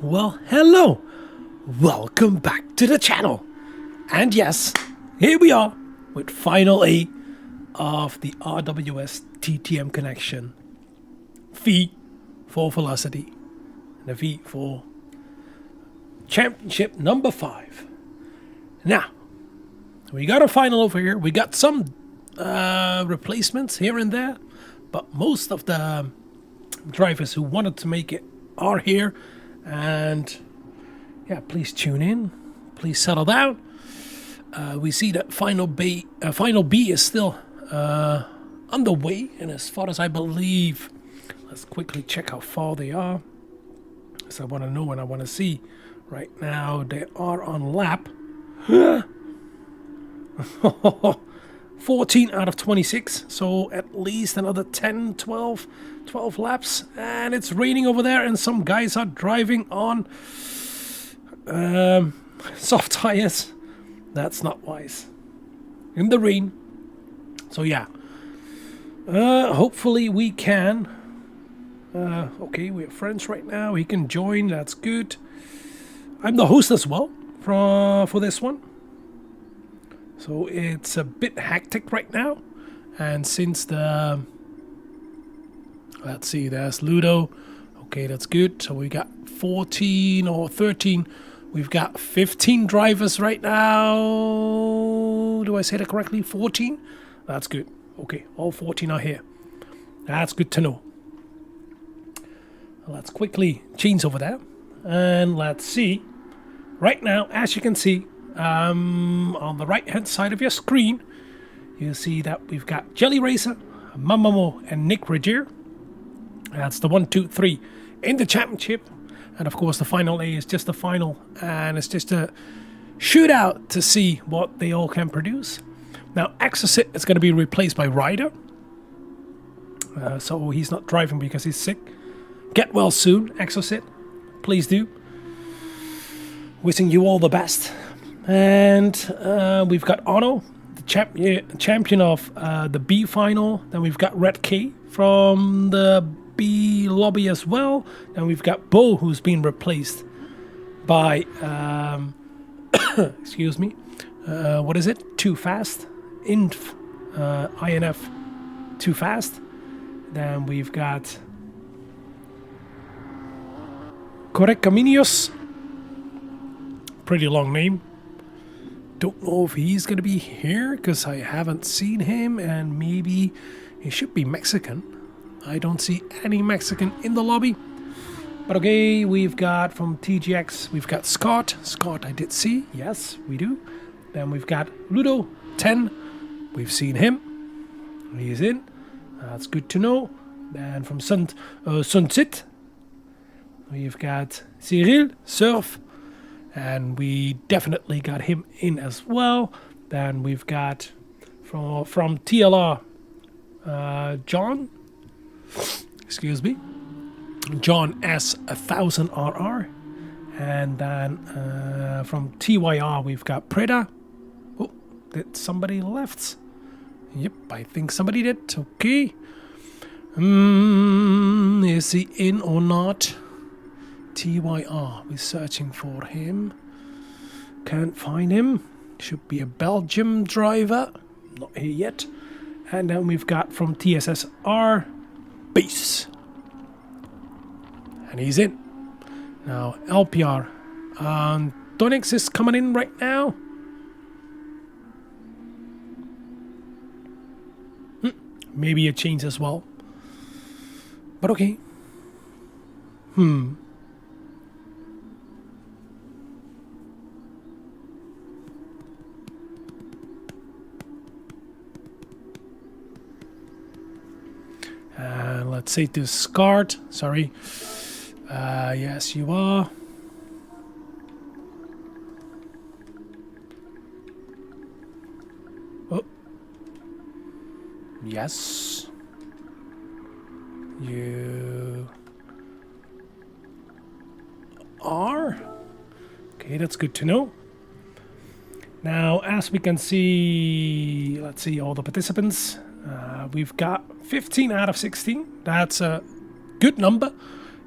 Well, hello! Welcome back to the channel! And yes, here we are with final A of the RWS DTM connection. V for velocity, and a V for championship number 5. Now, we got a final over here. We got some replacements here and there, but most of the drivers who wanted to make it are here. And yeah, please tune in. Please settle down. We see that final B is still underway, and as far as I believe, let's quickly check how far they are. Because I want to know and I want to see. Right now, they are on lap 14 out of 26, so at least another 10, 12 laps, and it's raining over there, and some guys are driving on soft tires. That's not wise. In the rain. So yeah, hopefully we can. Okay, we're friends right now. He can join. That's good. I'm the host as well for this one. So it's a bit hectic right now, and since the, let's see, there's Ludo. Okay, that's good. So we got 14 or 13. We've got 15 drivers right now. Do I say that correctly? 14? That's good. Okay, all 14 are here. That's good to know. Let's quickly change over there, and let's see. Right now, as you can see, on the right hand side of your screen, you see that we've got Jelly Racer, Mamamo, and Nick Regier. That's the 1, 2, 3 in the championship. And of course the final A is just the final, and it's just a shootout to see what they all can produce. Now Exocet is going to be replaced by Ryder, so he's not driving because he's sick. Get well soon, Exocet, please do. Wishing you all the best. And we've got Ono, the champion of the B final. Then we've got Red K from the B lobby as well. Then we've got Bo, who's been replaced by, excuse me, what is it? Too Fast? INF Too Fast. Then we've got Correcaminios. Pretty long name. Don't know if he's going to be here because I haven't seen him, and maybe he should be Mexican. I don't see any Mexican in the lobby. But okay, we've got from TGX, we've got Scott. Scott I did see, yes, we do. Then we've got Ludo 10. We've seen him. He's in. That's good to know. Then from Sunset, we've got Cyril Surf. And we definitely got him in as well. Then we've got from TLR, John, excuse me, John S1000RR. And then from TYR, we've got Preda. Oh, did somebody left? Yep, I think somebody did. Okay. Is he in or not? TYR, we're searching for him. Can't find him. Should be a Belgium driver. Not here yet. And then we've got from TSSR, Base. And he's in. Now, LPR. Tonix is coming in right now. Maybe a change as well. But okay. Let's say to Scart. Sorry. Yes, you are. Oh. Yes. You are. Okay, that's good to know. Now, as we can see, let's see all the participants. We've got 15 out of 16. That's a good number.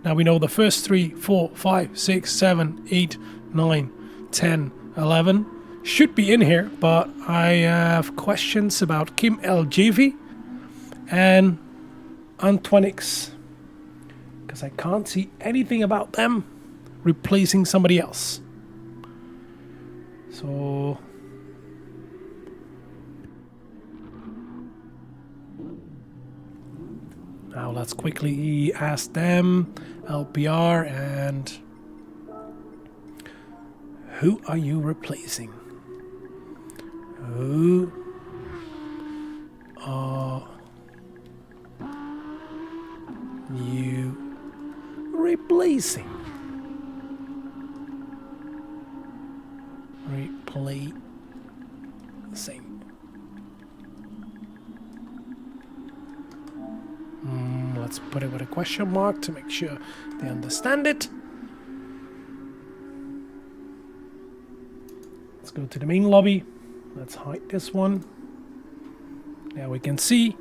Now we know the first 3, 4, 5, 6, 7, 8, 9, 10, 11 should be in here, but I have questions about KimLJV and Antonix because I can't see anything about them replacing somebody else. So now let's quickly ask them, LPR, and who are you replacing? Who are you replacing? Let's put it with a question mark to make sure they understand it. Let's go to the main lobby. Let's hide this one. Now we can see.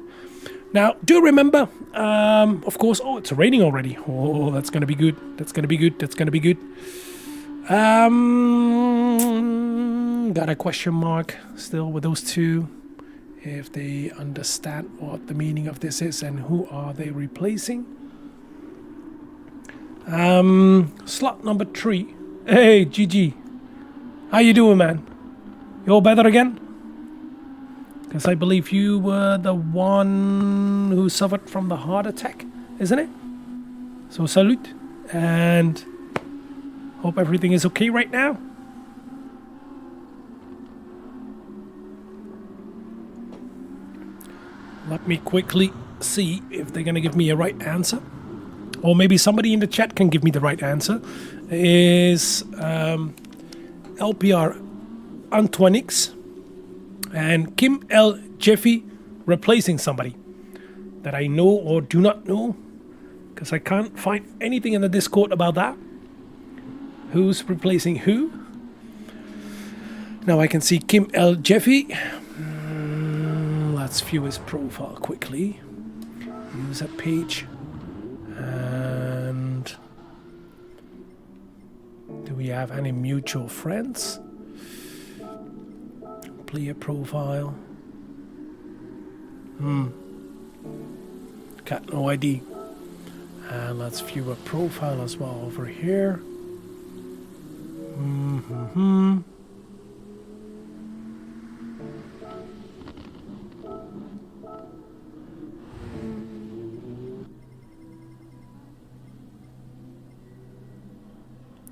Now, do remember, of course, oh, it's raining already. Oh, that's going to be good. That's going to be good. That's going to be good. Got a question mark still with those two. If they understand what the meaning of this is and who are they replacing. Slot number 3. Hey, GG. How you doing, man? You all better again? Because I believe you were the one who suffered from the heart attack, isn't it? So salute, and hope everything is okay right now. Let me quickly see if they're going to give me a right answer. Or maybe somebody in the chat can give me the right answer. Is LPR Antonix and KimLJV replacing somebody that I know or do not know? Because I can't find anything in the Discord about that. Who's replacing who? Now I can see KimLJV. Let's view his profile quickly. User page. And do we have any mutual friends? Player profile. Got no ID. And let's view a profile as well over here.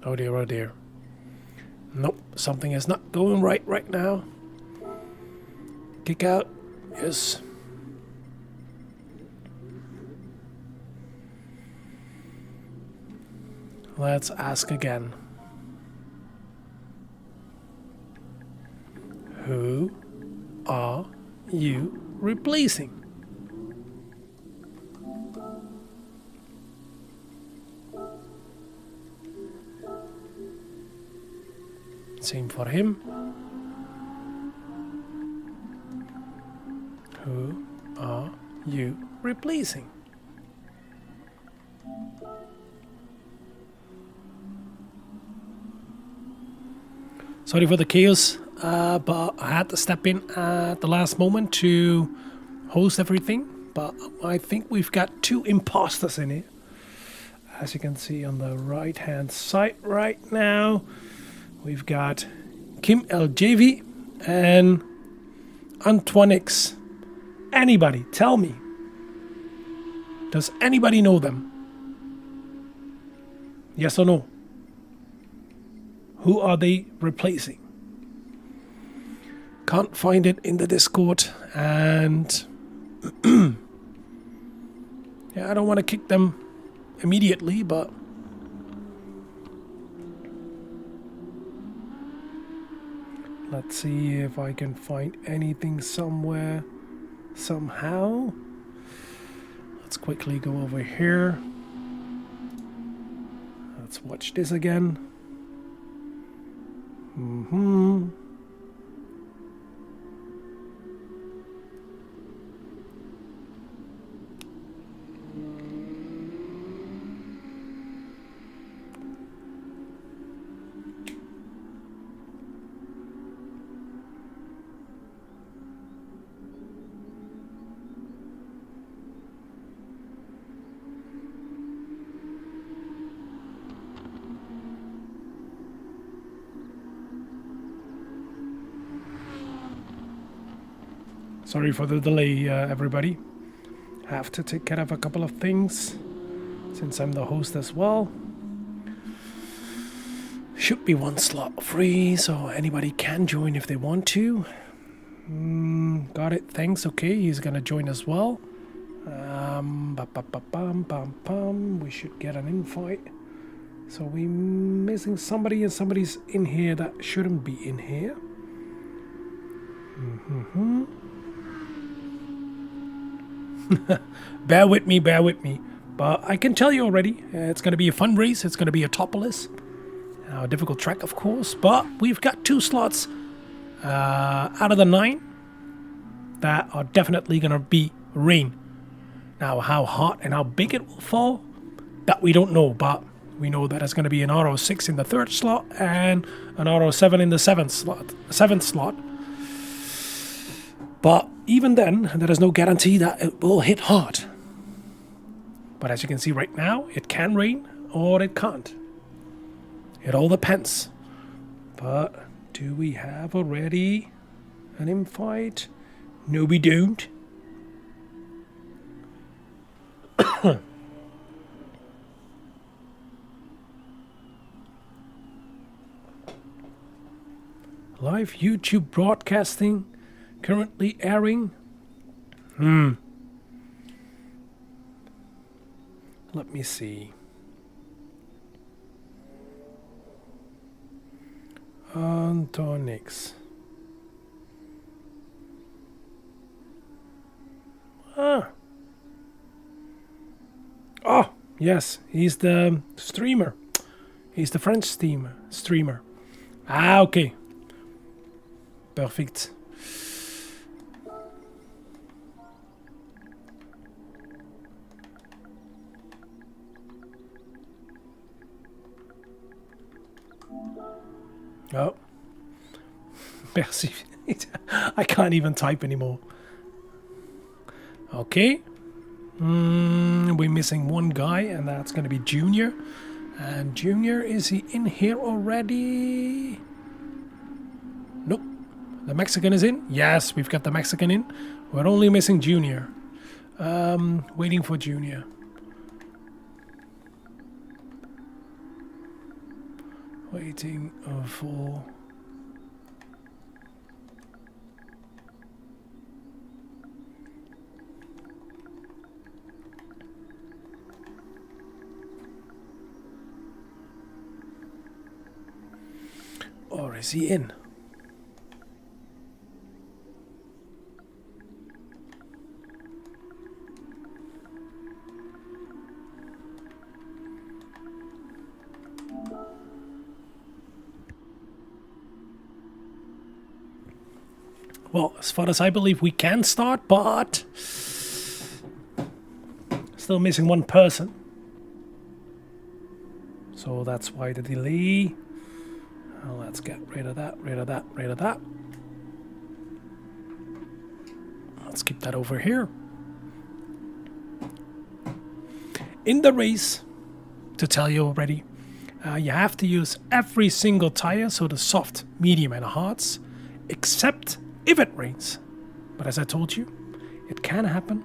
Oh dear, oh dear. Nope, something is not going right now. Kick out. Yes. Let's ask again. Who are you replacing? Same for him. Who are you replacing? Sorry for the chaos, but I had to step in at the last moment to host everything. But I think we've got 2 imposters in here. As you can see on the right hand side right now. We've got KimLJV and Antonix. Anybody, tell me. Does anybody know them? Yes or no? Who are they replacing? Can't find it in the Discord, and yeah, I don't want to kick them immediately, but let's see if I can find anything somewhere, somehow. Let's quickly go over here. Let's watch this again. Sorry for the delay, everybody. Have to take care of a couple of things since I'm the host as well. Should be one slot free, so anybody can join if they want to. Got it. Thanks. Okay, he's gonna join as well. We should get an invite. So we're missing somebody, and somebody's in here that shouldn't be in here. Bear with me. But I can tell you already, it's going to be a fun race. It's going to be a Autopolis. A difficult track, of course. But we've got 2 slots out of the 9 that are definitely going to be rain. Now, how hot and how big it will fall, that we don't know. But we know that it's going to be an Auto 6 in the 3rd slot and an Auto 7 in the 7th slot. But even then, there is no guarantee that it will hit hard. But as you can see right now, it can rain or it can't. It all depends. But do we have already an invite? No, we don't. Live YouTube broadcasting. Currently airing. Let me see. Antonix. Oh, yes, he's the streamer. He's the French streamer. Ah, okay. Perfect. Oh. Merci. I can't even type anymore. Okay. We're missing one guy, and that's going to be Junior. And Junior, is he in here already? Nope. The Mexican is in? Yes, we've got the Mexican in. We're only missing Junior. Waiting for Junior. Waiting for... Or is he in? Well, as far as I believe, we can start, but still missing one person. So that's why the delay. Let's get rid of that. Let's keep that over here. In the race, to tell you already, you have to use every single tire, so the soft, medium, and hards, except if it rains. But as I told you, it can happen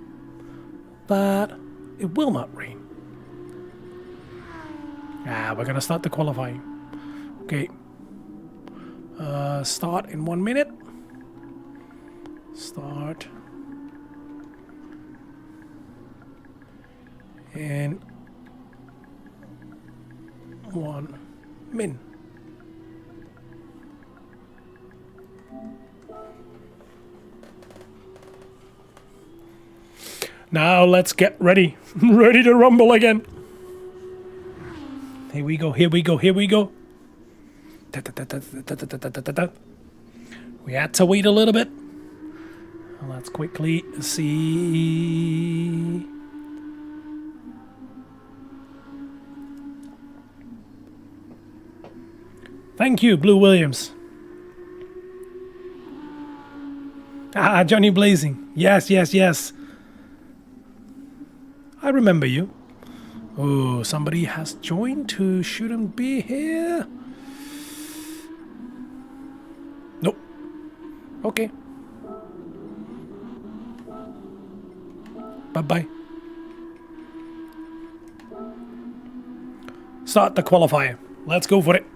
that it will not rain. We're gonna start the qualifying. Okay. Start in 1 minute. Start in 1 min. Now let's get ready. Ready to rumble again. Here we go. We had to wait a little bit. Let's quickly see. Thank you, Blue Williams. Johnny Blazing. Yes. I remember you. Oh, somebody has joined who shouldn't be here. Nope. Okay. Bye-bye. Start the qualifier. Let's go for it.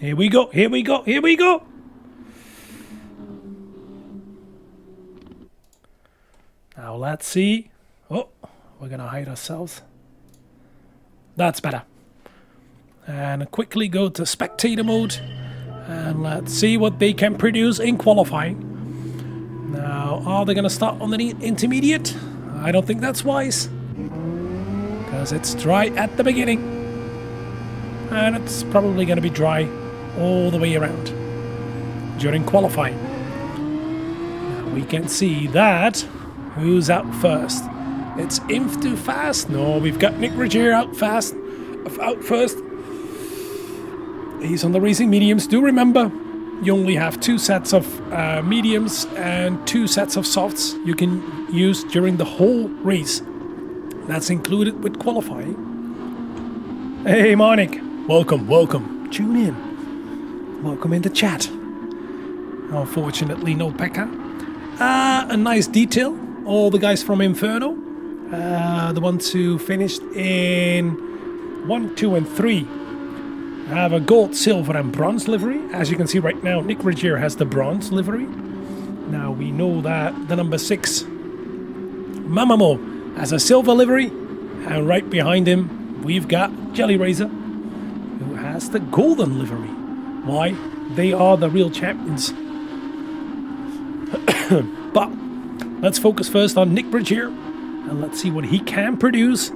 Here we go, here we go, here we go. Now let's see. Oh, we're gonna hide ourselves. That's better. And quickly go to spectator mode. And let's see what they can produce in qualifying. Now, are they gonna start on the intermediate? I don't think that's wise. Because it's dry at the beginning. And it's probably gonna be dry all the way around during qualifying. Now we can see that who's out first. It's Inf too fast. No, we've got Nick Rogier out first. He's on the racing mediums. Do remember, you only have 2 sets of mediums and 2 sets of softs you can use during the whole race. That's included with qualifying. Hey, Monik. Welcome, welcome. Tune in. Welcome in the chat. Unfortunately, no Pekka. A nice detail. All the guys from Inferno. The ones who finished in 1, 2, and 3 have a gold, silver, and bronze livery. As you can see right now, Nick Rogier has the bronze livery. Now we know that the number 6, Mamamo, has a silver livery. And right behind him, we've got Jelly Razor, who has the golden livery. Why? They are the real champions. But let's focus first on Nick Rogier and let's see what he can produce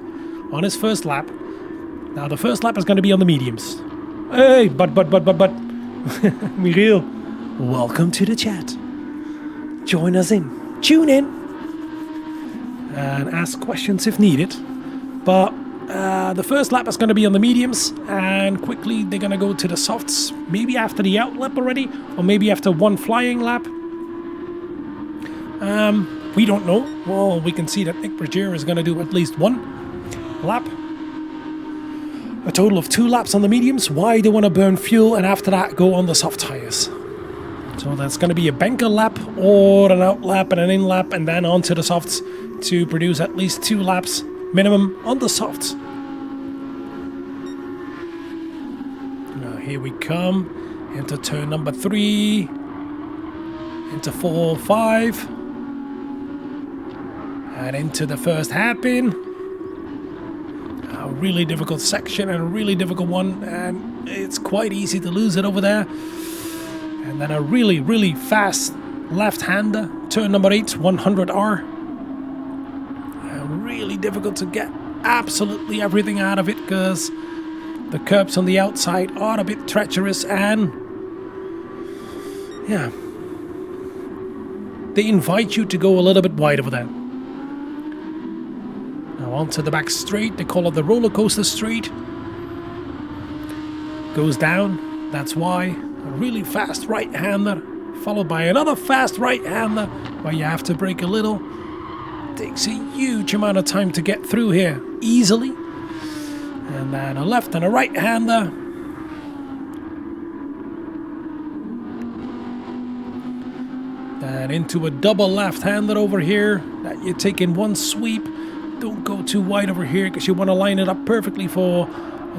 on his first lap. Now the first lap is going to be on the mediums. Hey, but Miriel, welcome to the chat. Join us in. Tune in and ask questions if needed. But the first lap is going to be on the mediums, and quickly they're going to go to the softs, maybe after the out lap already, or maybe after 1 flying lap. We don't know. Well, we can see that Nick Rogier is going to do at least 1 lap. A total of 2 laps on the mediums. Why they want to burn fuel and after that go on the soft tires. So that's going to be a banker lap or an out lap and an in lap and then onto the softs to produce at least 2 laps minimum on the softs. Now here we come into turn number 3, into 4, 5, and into the first hairpin. A really difficult section and a really difficult one, and it's quite easy to lose it over there. And then a really, really fast left-hander, turn number 8, 100R. Really difficult to get absolutely everything out of it because the curbs on the outside are a bit treacherous and yeah, they invite you to go a little bit wide over there. Now onto the back straight, they call it the roller coaster straight. Goes down, that's why. A really fast right-hander followed by another fast right-hander where you have to brake a little. Takes a huge amount of time to get through here easily. And then a left and a right-hander. Then into a double left-hander over here that you take in 1 sweep. Don't go too wide over here because you want to line it up perfectly for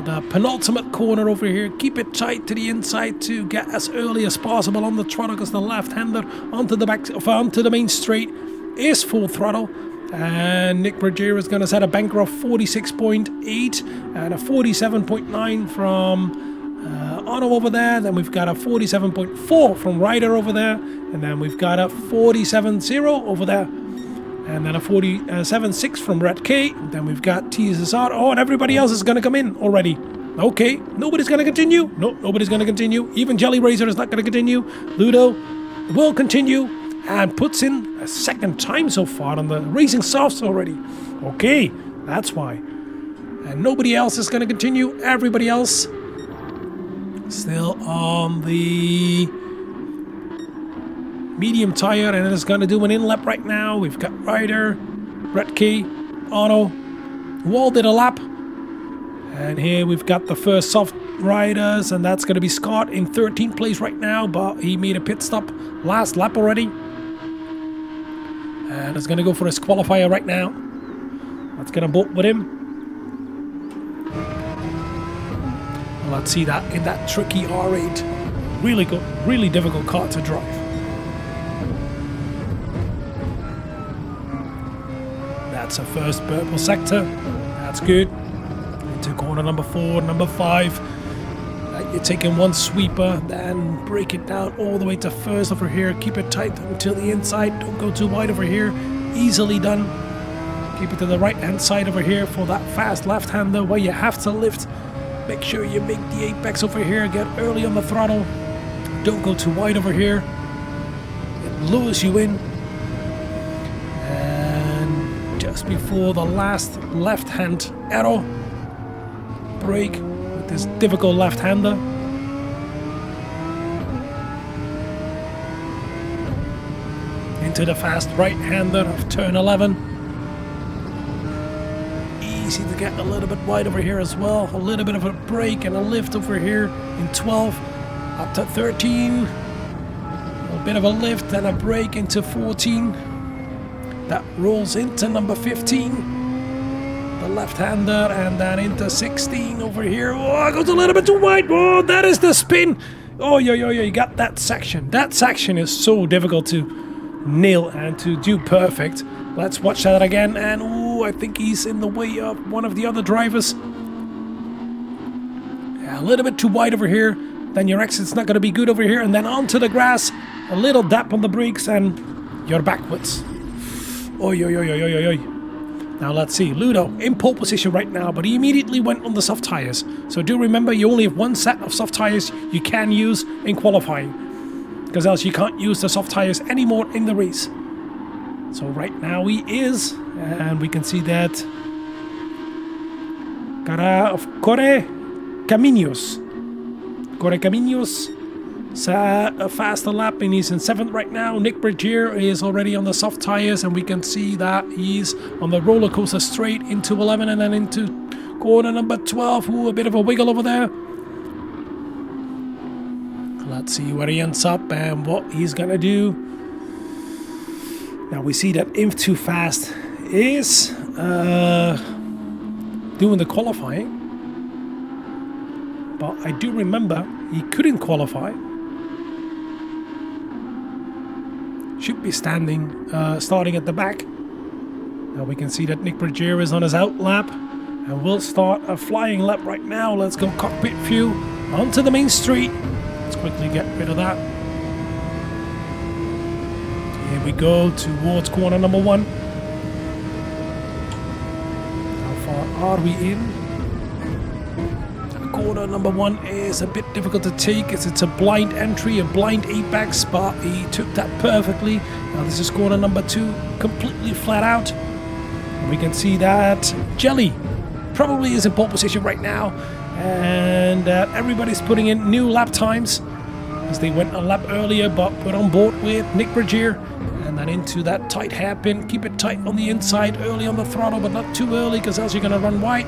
the penultimate corner over here. Keep it tight to the inside to get as early as possible on the throttle because the left-hander onto the main straight is full throttle. And Nick Rogier is going to set a banker of 46.8 and a 47.9 from Otto over there. Then we've got a 47.4 from Ryder over there. And then we've got a 47.0 over there. And then a 47.6 from Red K. Then we've got TSSR. Oh, and everybody else is going to come in already. Okay, nobody's going to continue. No, nobody's going to continue. Even Jelly Razor is not going to continue. Ludo will continue. And puts in a 2nd time so far on the racing softs already. Okay, that's why. And nobody else is going to continue. Everybody else still on the medium tire, and it is going to do an in-lap right now. We've got Ryder, Red Key, Otto, who all did a lap. And here we've got the first soft riders, and that's going to be Scott in 13th place right now, but he made a pit stop last lap already. And is going to go for his qualifier right now. That's going to bolt with him. Let's see that in that tricky R8. Really good, really difficult car to drive. That's a first purple sector. That's good. Into corner number 4, number 5. You're taking one sweeper, then break it down all the way to first over here. Keep it tight until the inside. Don't go too wide over here. Easily done. Keep it to the right hand side over here for that fast left hander where you have to lift. Make sure you make the apex over here. Get early on the throttle. Don't go too wide over here. It lures you in. And just before the last left hand arrow, brake with this difficult left hander. Into the fast right hander of turn 11. Easy to get a little bit wide over here as well. A little bit of a brake and a lift over here in 12. Up to 13. A bit of a lift and a brake into 14. That rolls into number 15. The left-hander, and then into 16 over here. Oh, it goes a little bit too wide. Oh, that is the spin. Oh, you got that section. That section is so difficult to nail and to do perfect. Let's watch that again. And oh, I think he's in the way of one of the other drivers. Yeah, a little bit too wide over here. Then your exit's not going to be good over here. And then onto the grass. A little dap on the brakes and you're backwards. Oi. Now let's see. Ludo in pole position right now, but he immediately went on the soft tires. So do remember, you only have one set of soft tires you can use in qualifying, because else you can't use the soft tires anymore in the race. So right now he is, and we can see that Corre Caminos a faster lap, and he's in 7th right now. Nick Bergier is already on the soft tires, and we can see that he's on the roller coaster straight into 11 and then into corner number 12. Ooh, a bit of a wiggle over there. Let's see where he ends up and what he's gonna do. Now we see that Inf Too Fast is doing the qualifying, but I do remember he couldn't qualify. Should be starting at the back. Now we can see that Nick Bergier is on his out lap, and we'll start a flying lap right now. Let's go cockpit view onto the main street. Let's quickly get rid of that. Here we go towards corner number 1. How far are we in? Corner number 1 is a bit difficult to take as it's a blind entry, a blind apex, but he took that perfectly. Now this is corner number 2, completely flat out. And we can see that Jelly probably is in pole position right now, and everybody's putting in new lap times as they went a lap earlier, but put on board with Nick Bergier. And then into that tight hairpin. Keep it tight on the inside, early on the throttle, but not too early, because else you're going to run wide.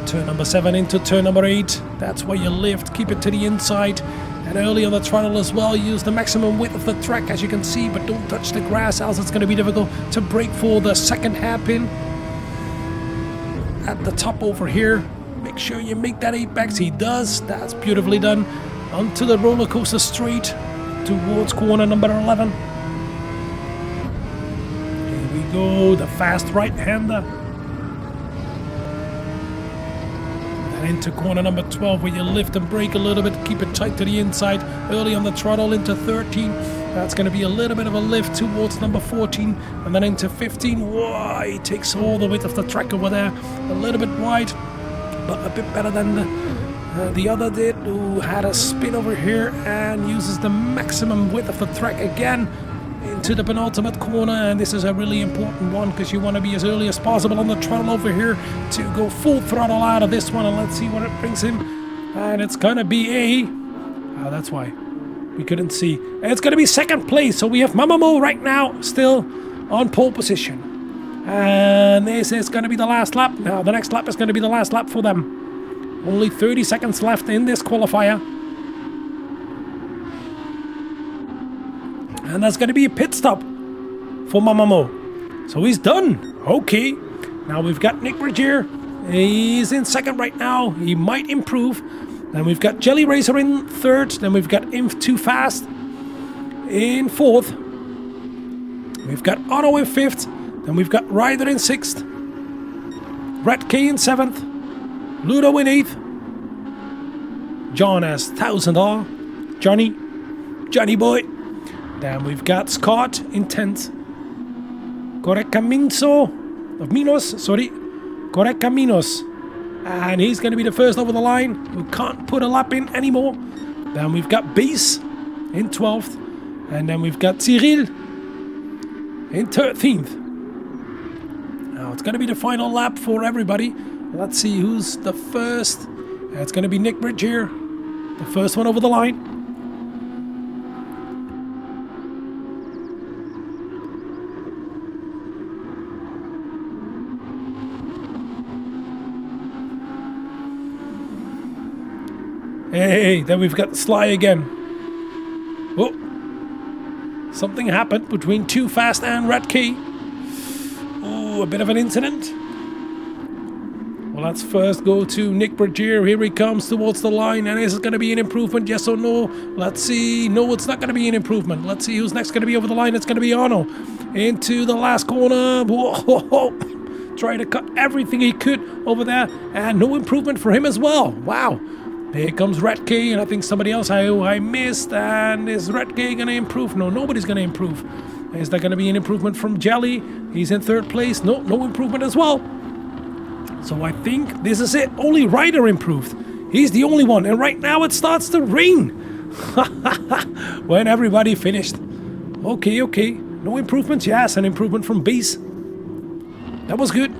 Turn number 7 into turn number 8. That's where you lift. Keep it to the inside. And early on the throttle as well. Use the maximum width of the track, as you can see, but don't touch the grass, else it's going to be difficult to brake for the second hairpin. At the top over here, make sure you make that apex. He does. That's beautifully done. Onto the roller coaster straight towards corner number 11. Here we go. The fast right-hander. Into corner number 12 where you lift and brake a little bit, keep it tight to the inside, early on the throttle into 13. That's going to be a little bit of a lift towards number 14, and then into 15. Whoa, he takes all the width of the track over there, a little bit wide, but a bit better than the other did, who had a spin over here and uses the maximum width of the track again into the penultimate corner. And this is a really important one because you want to be as early as possible on the throttle over here to go full throttle out of this one. And let's see what it brings him, and it's gonna be a that's why we couldn't see, and it's gonna be second place. So we have Mamamo right now still on pole position, and this is gonna be the last lap. Now the next lap is gonna be the last lap for them. Only 30 seconds left in this qualifier. And that's going to be a pit stop for Mamamo. So he's done. Okay. Now we've got Nick Regier. He's in second right now. He might improve. Then we've got Jelly Racer in third. Then we've got Inf Too Fast in fourth. We've got Otto in fifth. Then we've got Ryder in sixth. Red K in seventh. Ludo in eighth. John has 1000R. Johnny boy. Then we've got Scott in 10th. Correcaminos. And he's going to be the first over the line. We can't put a lap in anymore. Then we've got Base in 12th. And then we've got Cyril in 13th. Now it's going to be the final lap for everybody. Let's see who's the first. It's going to be Nick Bridger, the first one over the line. Hey, then we've got Sly again. Oh, something happened between Too Fast and Red Key. Oh, a bit of an incident. Well, let's first go to Nick Bergier. Here he comes towards the line. And is it going to be an improvement? Yes or no? Let's see. No, it's not going to be an improvement. Let's see who's next going to be over the line. It's going to be Arno. Into the last corner. Whoa. Trying to cut everything he could over there. And no improvement for him as well. Wow. Here comes Red K, and I think somebody else I missed. And is Red K going to improve? No, nobody's going to improve. Is there going to be an improvement from Jelly? He's in third place. No improvement as well. So I think this is it. Only Ryder improved. He's the only one. And right now it starts to rain. When everybody finished. Okay. No improvements? Yes, an improvement from Base. That was good.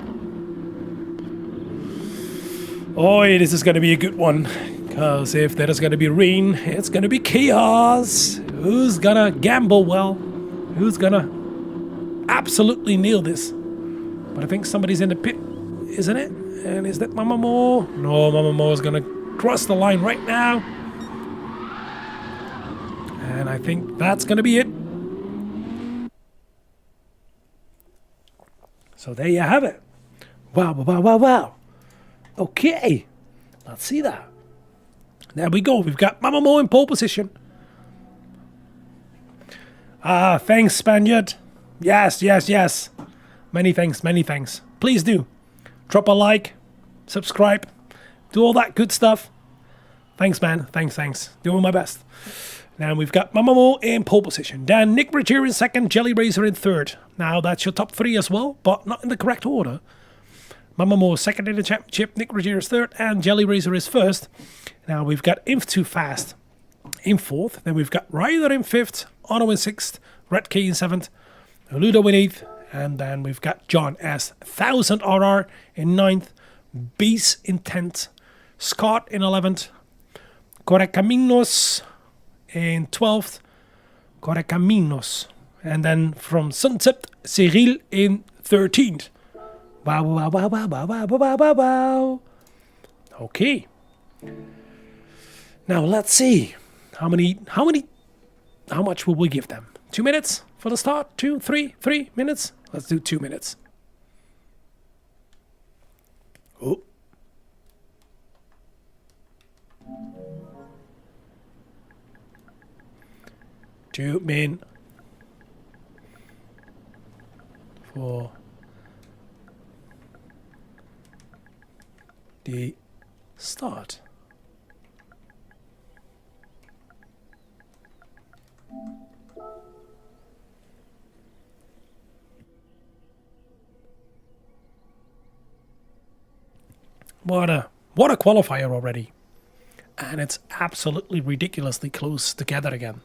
Oh, this is going to be a good one. Because if there is going to be rain, it's going to be chaos. Who's going to gamble well? Who's going to absolutely nail this? But I think somebody's in the pit, isn't it? And is that Mamamo? No, Mamamo is going to cross the line right now. And I think that's going to be it. So there you have it. Wow. Okay. Let's see that. There we go. We've got Mamamo in pole position. Thanks, Spaniard. Yes. Many thanks. Please do. Drop a like. Subscribe. Do all that good stuff. Thanks, man. Thanks. Doing my best. Now we've got Mamamo in pole position. Then Nick Bridger in second. Jelly Racer in third. Now that's your top three as well, but not in the correct order. Mamamo second in the championship. Nick Bridger is third. And Jelly Racer is first. Now we've got Inf Too Fast in fourth. Then we've got Ryder in fifth. Otto in sixth. Red K in seventh. Ludo in eighth. And then we've got John S. 1000RR in ninth. Base in 10th. Scott in 11th. Correcaminos in 12th. Correcaminos. And then from Sunset, Cyril in 13th. Wow. Okay. Now let's see. How much will we give them? 2 minutes for the start? 2, 3 minutes? Let's do 2 minutes. Oh. Two min for the start. What a qualifier already. And it's absolutely ridiculously close together again.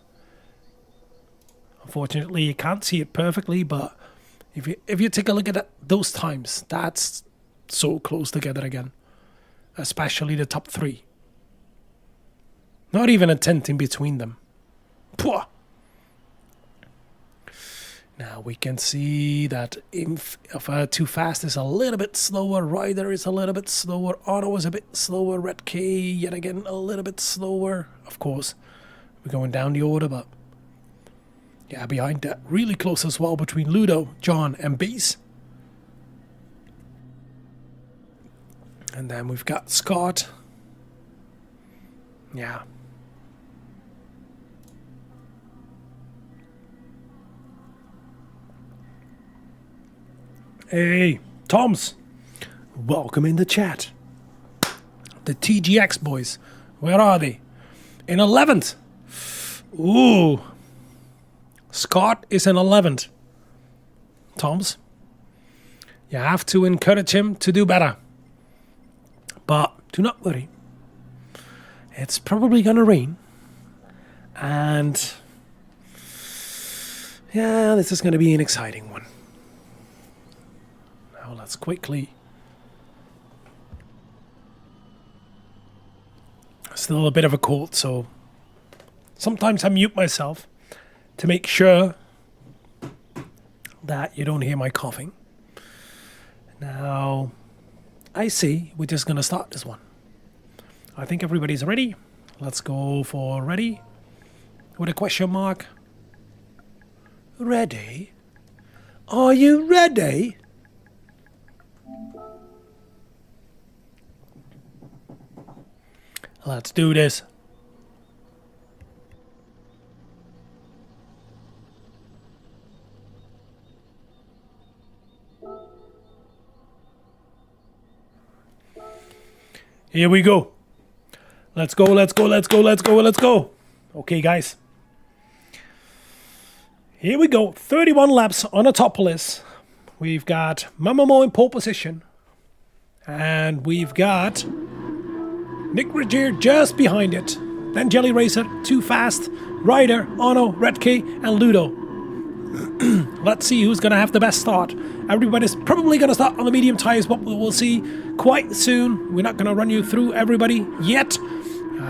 Unfortunately, you can't see it perfectly, but if you take a look at those times, that's so close together again. Especially the top three. Not even a tenth in between them. Pwah. Now we can see that if Too Fast is a little bit slower, Rider is a little bit slower, Auto is a bit slower, Red K yet again a little bit slower. Of course, we're going down the order, but yeah, behind that, really close as well between Ludo, John, and Bass. And then we've got Scott. Yeah. Hey, Toms. Welcome in the chat. The TGX boys. Where are they? In 11th. Ooh. Scott is in 11th. Toms. You have to encourage him to do better. But do not worry. It's probably going to rain. And yeah, this is going to be an exciting one. Now let's quickly. Still a bit of a cold, so sometimes I mute myself to make sure that you don't hear my coughing. Now, I see we're just going to start this one. I think everybody's ready. Let's go for ready with a question mark. Ready? Are you ready? Let's do this. Here we go. Let's go, let's go, let's go, let's go, let's go. Okay, guys. Here we go. 31 laps on Autopolis. We've got Mamamo in pole position. And we've got Nick Roger just behind it. Then Jelly Racer, Too Fast, Ryder, Ono, Red K, and Ludo. Let's see who's going to have the best start. Everybody's probably going to start on the medium tires, but we'll see quite soon. We're not going to run you through everybody yet.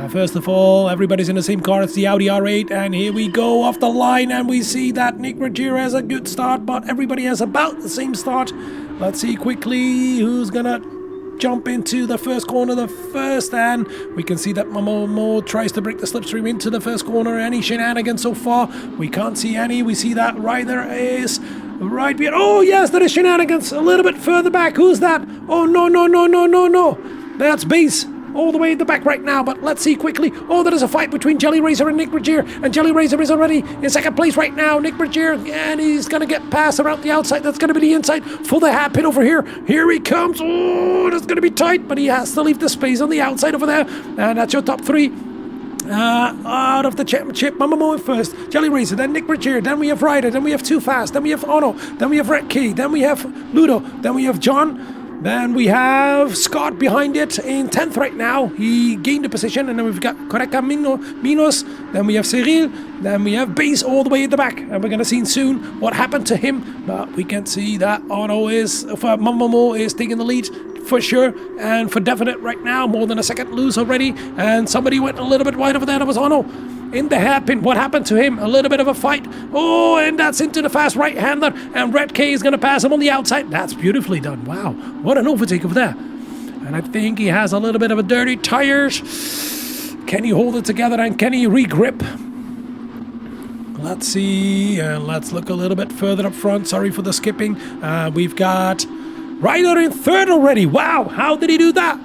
First of all, everybody's in the same car. It's the Audi R8, and here we go off the line, and we see that Nick Roger has a good start, but everybody has about the same start. Let's see quickly who's going to jump into the first corner the first, and we can see that Momo tries to break the slipstream into the first corner. Any shenanigans so far? We can't see any. We see that Ryder is right behind. Oh yes, there is shenanigans a little bit further back. Who's that? Oh no, no, no, no, no, no. That's Bass all the way in the back right now, but let's see quickly. Oh, there is a fight between Jelly Racer and Nick Roger, and Jelly Racer is already in second place right now. Nick Roger, and he's going to get past around the outside. That's going to be the inside for the hairpin over here. Here he comes. Oh, that's going to be tight, but he has to leave the space on the outside over there, and that's your top three. Out of the championship, Mamamo in first, Jelly Racer, then Nick Roger, then we have Ryder, then we have Too Fast, then we have Ono, then we have Red Key, then we have Ludo, then we have John. Then we have Scott behind it in 10th right now. He gained a position. And then we've got Correca Minos. Then we have Cyril. Then we have Bass all the way at the back. And we're going to see soon what happened to him. But we can see that Mamamo is taking the lead for sure. And for definite right now. More than a second loose already. And somebody went a little bit wide over there. That was Ono. In the hairpin, what happened to him? A little bit of a fight. Oh, and that's into the fast right-hander. And Red K is going to pass him on the outside. That's beautifully done. Wow, what an overtake over there. And I think he has a little bit of a dirty tires. Can he hold it together and can he re-grip? Let's see. Let's look a little bit further up front. Sorry for the skipping. We've got Ryder in third already. Wow, how did he do that?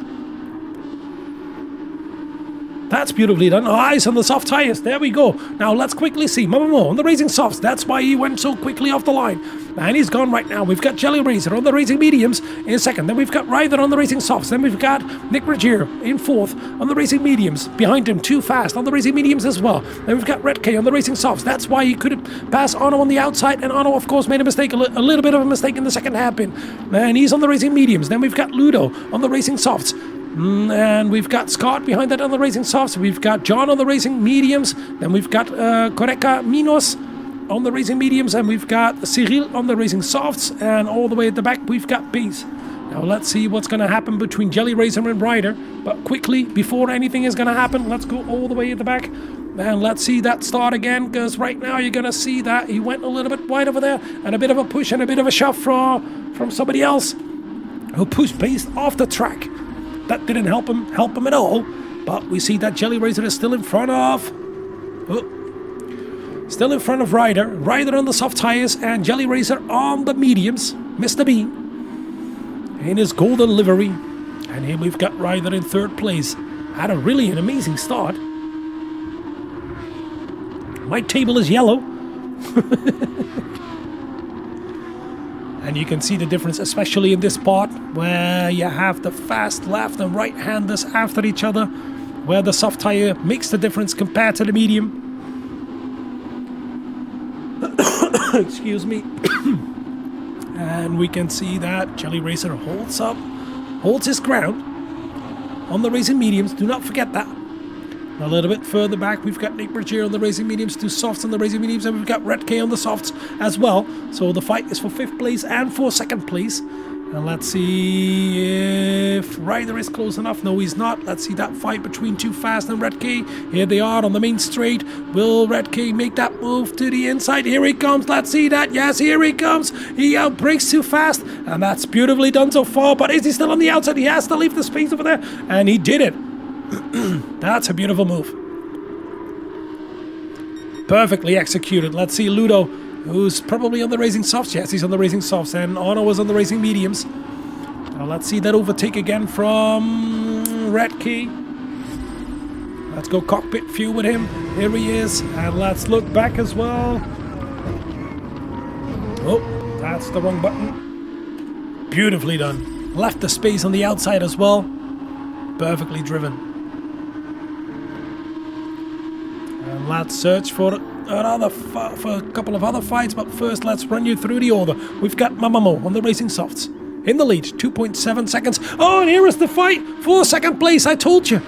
That's beautifully done. Eyes on the soft tires. There we go. Now let's quickly see Mamamo on the racing softs. That's why he went so quickly off the line. And he's gone right now. We've got Jelly Racer on the racing mediums in second. Then we've got Ryder on the racing softs. Then we've got Nick Roger in fourth on the racing mediums. Behind him, Too Fast on the racing mediums as well. Then we've got Red K on the racing softs. That's why he couldn't pass Ono on the outside. And Ono, of course, made a mistake, a little bit of a mistake in the second hairpin. And he's on the racing mediums. Then we've got Ludo on the racing softs. And we've got Scott behind that on the racing softs. We've got John on the racing mediums. Then we've got Correca Minos on the racing mediums. And we've got Cyril on the racing softs. And all the way at the back, we've got Bass. Now let's see what's going to happen between Jelly Racer and Ryder. But quickly, before anything is going to happen, let's go all the way at the back. And let's see that start again, because right now you're going to see that he went a little bit wide over there, and a bit of a push and a bit of a shove from somebody else who pushed based off the track. That didn't help him at all. But we see that Jelly Razor is still in front of... Oh, still in front of Ryder. Ryder on the soft tires and Jelly Razor on the mediums. Mr. B in his golden livery. And here we've got Ryder in third place. Had an amazing start. My table is yellow. And you can see the difference, especially in this part where you have the fast left and right handers after each other, where the soft tire makes the difference compared to the medium. Excuse me. And we can see that Jelly Razor holds his ground on the racing mediums. Do not forget that. A little bit further back, we've got Nick Bergier on the racing mediums, 2 softs on the racing mediums, and we've got Red K on the softs as well. So the fight is for 5th place and for 2nd place. And let's see if Ryder is close enough. No, he's not. Let's see that fight between Too Fast and Red K. Here they are on the main straight. Will Red K make that move to the inside? Here he comes. Let's see that. Yes, here he comes. He outbreaks Too Fast, and that's beautifully done so far. But is he still on the outside? He has to leave the space over there, and he did it. That's a beautiful move. Perfectly executed. Let's see Ludo, who's probably on the racing softs. Yes, he's on the racing softs, and Ono was on the racing mediums. Now let's see that overtake again from Red Key. Let's go cockpit view with him. Here he is, and let's look back as well. Oh, that's the wrong button. Beautifully done. Left the space on the outside as well. Perfectly driven. And let's search for a couple of other fights, but first let's run you through the order. We've got Mamamo on the racing softs in the lead, 2.7 seconds. Oh, and here is the fight for 2nd place. I told you.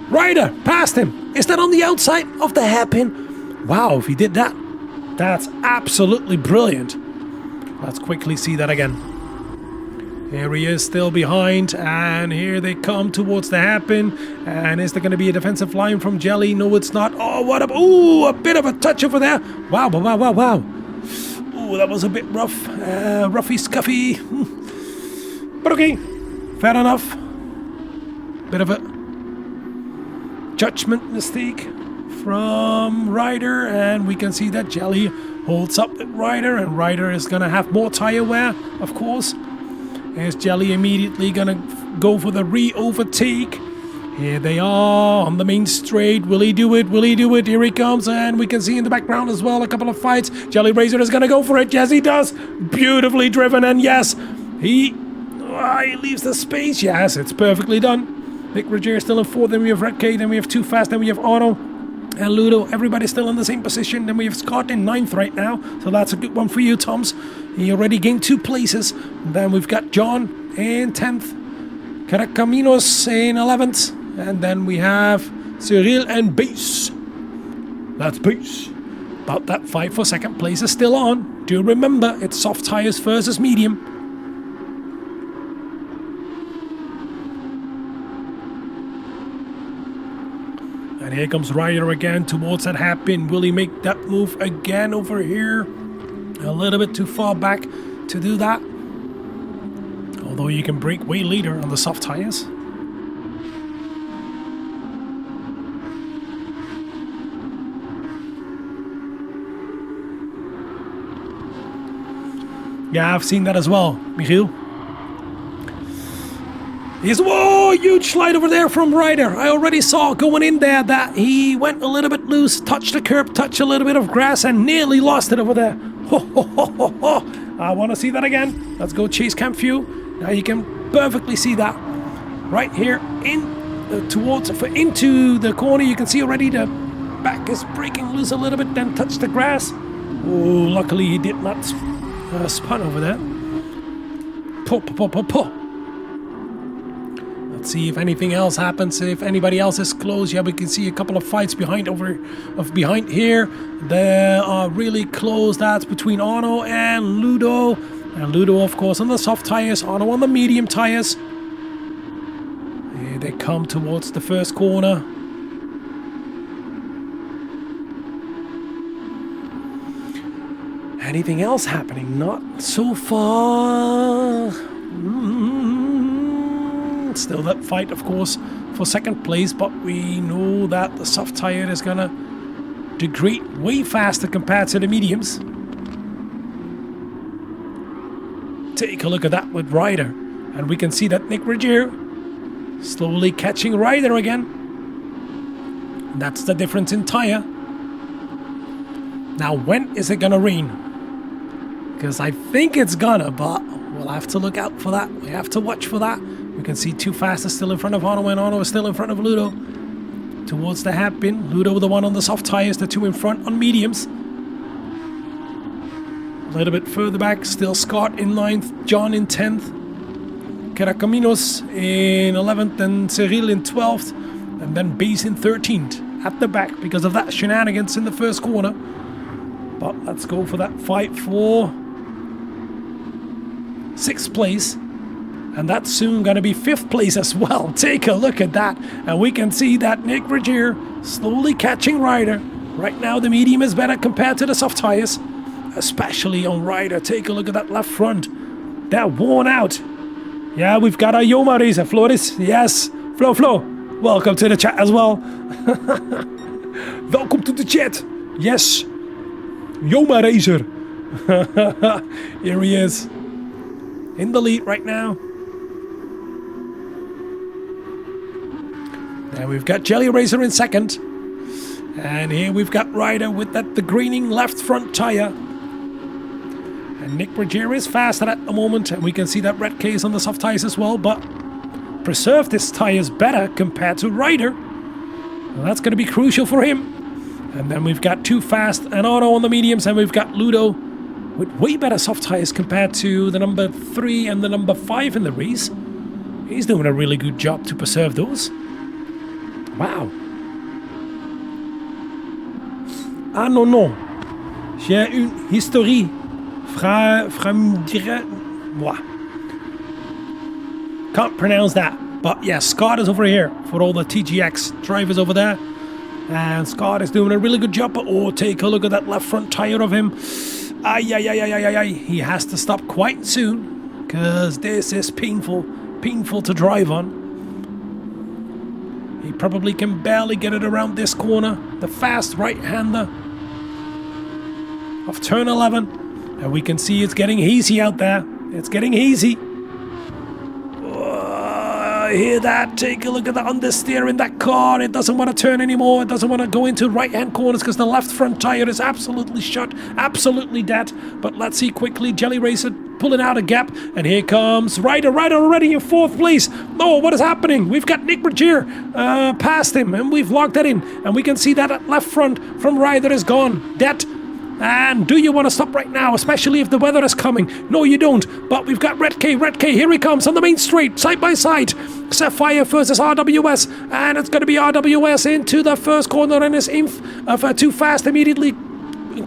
Ryder passed him. Is that on the outside of the hairpin? Wow, if he did that, that's absolutely brilliant. Let's quickly see that again. Here he is still behind, and here they come towards the hairpin. And is there going to be a defensive line from Jelly? No, it's not. Oh, what a... Ooh, a bit of a touch over there. Wow, wow, wow, wow. Ooh, that was a bit rough. Roughy, scuffy. But okay, fair enough. Bit of a judgment mistake from Ryder, and we can see that Jelly holds up at Ryder, and Ryder is going to have more tire wear, of course. Is Jelly immediately gonna go for the re-overtake? Here they are on the main straight. Will he do it? Will he do it? Here he comes, and we can see in the background as well a couple of fights. Jelly Razor is gonna go for it. Yes, he does. Beautifully driven, and yes, he leaves the space. Yes, it's perfectly done. Nick Roger still in 4th. Then we have Red K. Then we have Too Fast. Then we have Otto and Ludo. Everybody's still in the same position. Then we have Scott in 9th right now. So that's a good one for you, Toms. He already gained 2 places. And then we've got John in 10th. Caracaminos in 11th. And then we have Cyril and Base. That's Base. But that fight for 2nd place is still on. Do remember, it's soft tires versus medium. And here comes Ryder again towards that hairpin. Will he make that move again over here? A little bit too far back to do that. Although you can brake way later on the soft tires. Yeah, I've seen that as well, Michiel. Whoa, huge slide over there from Ryder. I already saw going in there that he went a little bit loose, touched the curb, touched a little bit of grass, and nearly lost it over there. Ho, ho, ho, ho, ho. I want to see that again. Let's go chase cam view. Now you can perfectly see that. Right here into the corner. You can see already the back is breaking loose a little bit, then touch the grass. Oh, luckily he did not spun over there. Po. Let's see if anything else happens. If anybody else is close, yeah, we can see a couple of fights behind here. They are really close. That's between Ono and Ludo. And Ludo, of course, on the soft tires. Ono on the medium tires. Here they come towards the first corner. anything else happening. Not so far. Still that fight, of course, for second place, but we know that the soft tire is gonna degrade way faster compared to the mediums. Take a look at that with Ryder, and we can see that Nick Regier slowly catching Ryder again. That's the difference in tire. Now, when is it gonna rain? Because I think it's gonna, but we'll have to look out for that. We have to watch for that. We can see Too Fast is still in front of Otto, and Otto is still in front of Ludo. Towards the hairpin. Ludo, the one on the soft tires, the two in front on mediums. A little bit further back, still Scott in 9th, John in 10th. Caracaminos in 11th and Cyril in 12th. And then Base in 13th at the back because of that shenanigans in the first corner. But let's go for that fight for 6th place. And that's soon going to be 5th place as well. Take a look at that. And we can see that Nick Regier slowly catching Ryder. Right now the medium is better compared to the soft tires. Especially on Ryder. Take a look at that left front. They're worn out. Yeah, we've got our Yoma Racer. Floris, yes. Flo. Welcome to the chat as well. Welcome to the chat. Yes. Yoma Racer. Here he is. In the lead right now. And we've got Jelly Racer in 2nd. And here we've got Ryder with the greening left front tire. And Nick Regier is faster at the moment. And we can see that red case on the soft tires as well. But Preserve this tires better compared to Ryder. Well, that's going to be crucial for him. And then we've got Too Fast and Otto on the mediums. And we've got Ludo with way better soft tires compared to the number 3 and the number 5 in the race. He's doing a really good job to preserve those. Wow. Ah non. J'ai une historie. Can't pronounce that. But yeah, Scott is over here for all the TGX drivers over there. And Scott is doing a really good job. But oh, take a look at that left front tire of him. Ay. He has to stop quite soon. Because this is painful to drive on. He probably can barely get it around this corner. The fast right-hander of turn 11. And we can see it's getting hazy out there. It's getting hazy. Hear that? Take a look at the understeer in that car. It doesn't want to turn anymore. It doesn't want to go into right-hand corners because the left front tire is absolutely shut. Absolutely dead. But let's see quickly. Jelly Racer pulling out a gap. And here comes Ryder. Ryder already in 4th place. Oh, what is happening? We've got Nick Regier past him. And we've locked that in. And we can see that left front from Ryder is gone. Dead. And do you want to stop right now, especially if the weather is coming? No, you don't. But we've got Red K, here he comes on the main straight, side by side. Sapphire versus RWS, and it's going to be RWS into the first corner, and is Too Fast immediately.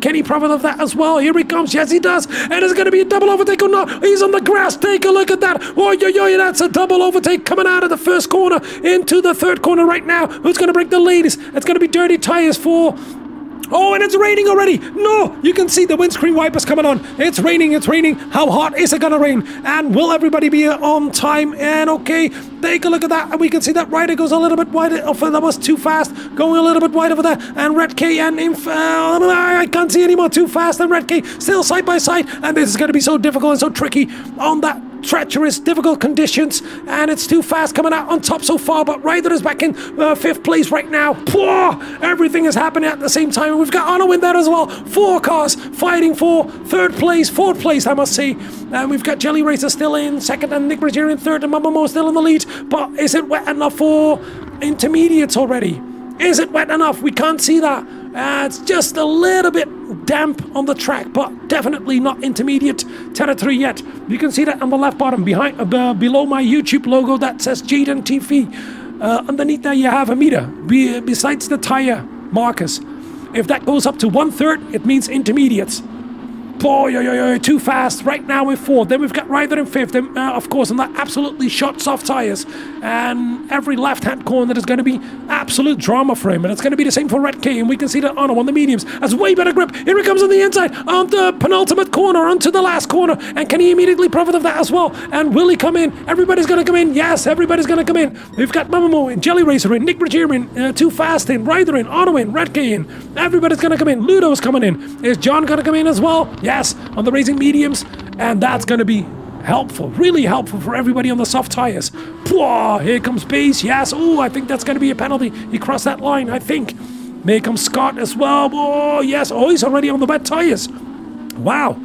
Can he profit of that as well? Here he comes, yes he does, and it's going to be a double overtake or not. He's on the grass, take a look at that. Oh, that's a double overtake coming out of the first corner into the third corner right now. Who's going to break the lead? It's going to be Dirty Tires for... Oh, and it's raining already. No, you can see the windscreen wipers coming on. It's raining. How hard is it gonna rain? And will everybody be on time? And okay, take a look at that. And we can see that Ryder goes a little bit wide. That was Too Fast, going a little bit wide over there. And Red K and I can't see anymore. Too Fast and Red K still side by side. And this is gonna be so difficult and so tricky on that treacherous, difficult conditions, and it's Too Fast coming out on top so far, but Ryder is back in 5th place right now. Everything is happening at the same time. We've got Otto in there as well. 4 cars fighting for 4th place, I must say. And we've got Jelly Racer still in 2nd, and Nick Regier in 3rd, and Mamamo still in the lead. But is it wet enough for intermediates already? Is it wet enough? We can't see that. It's just a little bit damp on the track, but definitely not intermediate territory yet. You can see that on the left bottom, below my YouTube logo that says DjeeDent TV. Underneath there you have a meter, besides the tire markers. If that goes up to 1/3, it means intermediates. Oh, too fast right now in fourth. Then we've got Ryder in fifth. Then, of course, on the absolutely short soft tires. And every left-hand corner is going to be absolute drama for him. And it's going to be the same for Red K. And we can see that Ono on the mediums has way better grip. Here he comes on the inside, on the penultimate corner, onto the last corner. And can he immediately profit of that as well? And will he come in? Everybody's going to come in. Yes, everybody's going to come in. We've got Mamamo in, Jelly Racer in, Nick Bergier in, Too Fast in, Ryder in, Ono in, Red K in. Everybody's going to come in. Ludo's coming in. Is John going to come in as well? Yes, on the racing mediums, and that's going to be helpful, really helpful for everybody on the soft tires. Pwah, here comes Base, yes. Oh, I think that's going to be a penalty. He crossed that line, I think. Here comes Scott as well. Oh, yes. Oh, he's already on the wet tires. Wow,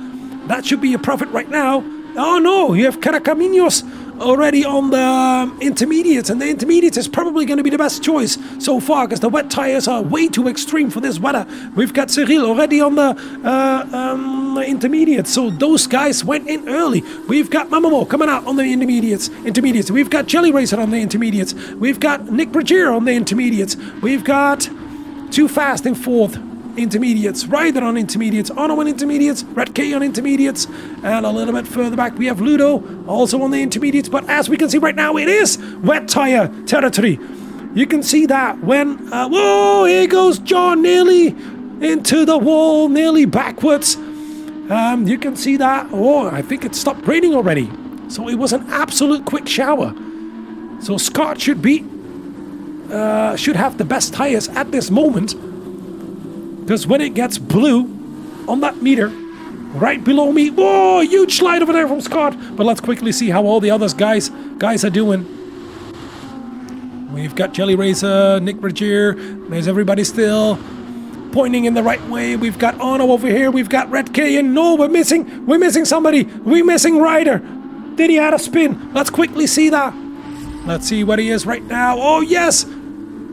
that should be a profit right now. Oh, no, you have Caracaminos already on the intermediates, and the intermediates is probably going to be the best choice so far because the wet tires are way too extreme for this weather. We've got Cyril already on the intermediates, so those guys went in early. We've got Mamamo coming out on the intermediates. We've got Jelly Racer on the intermediates. We've got Nick Bergier on the intermediates. We've got Too Fast in fourth. Intermediates, Ryder on intermediates, Ono on intermediates, Red K on intermediates, and a little bit further back we have Ludo also on the intermediates. But as we can see right now, it is wet tire territory. You can see that when whoa, here goes John, nearly into the wall, nearly backwards. You can see that. Oh, I think it stopped raining already, so it was an absolute quick shower. So Scott should have the best tires at this moment. Because when it gets blue on that meter, right below me, whoa, huge slide over there from Scott. But let's quickly see how all the other guys are doing. We've got Jelly Racer, Nick Bergier. There's everybody still pointing in the right way. We've got Ono over here. We've got Red K, and no, we're missing somebody. We're missing Ryder. Did he have a spin? Let's quickly see that. Let's see what he is right now. Oh yes.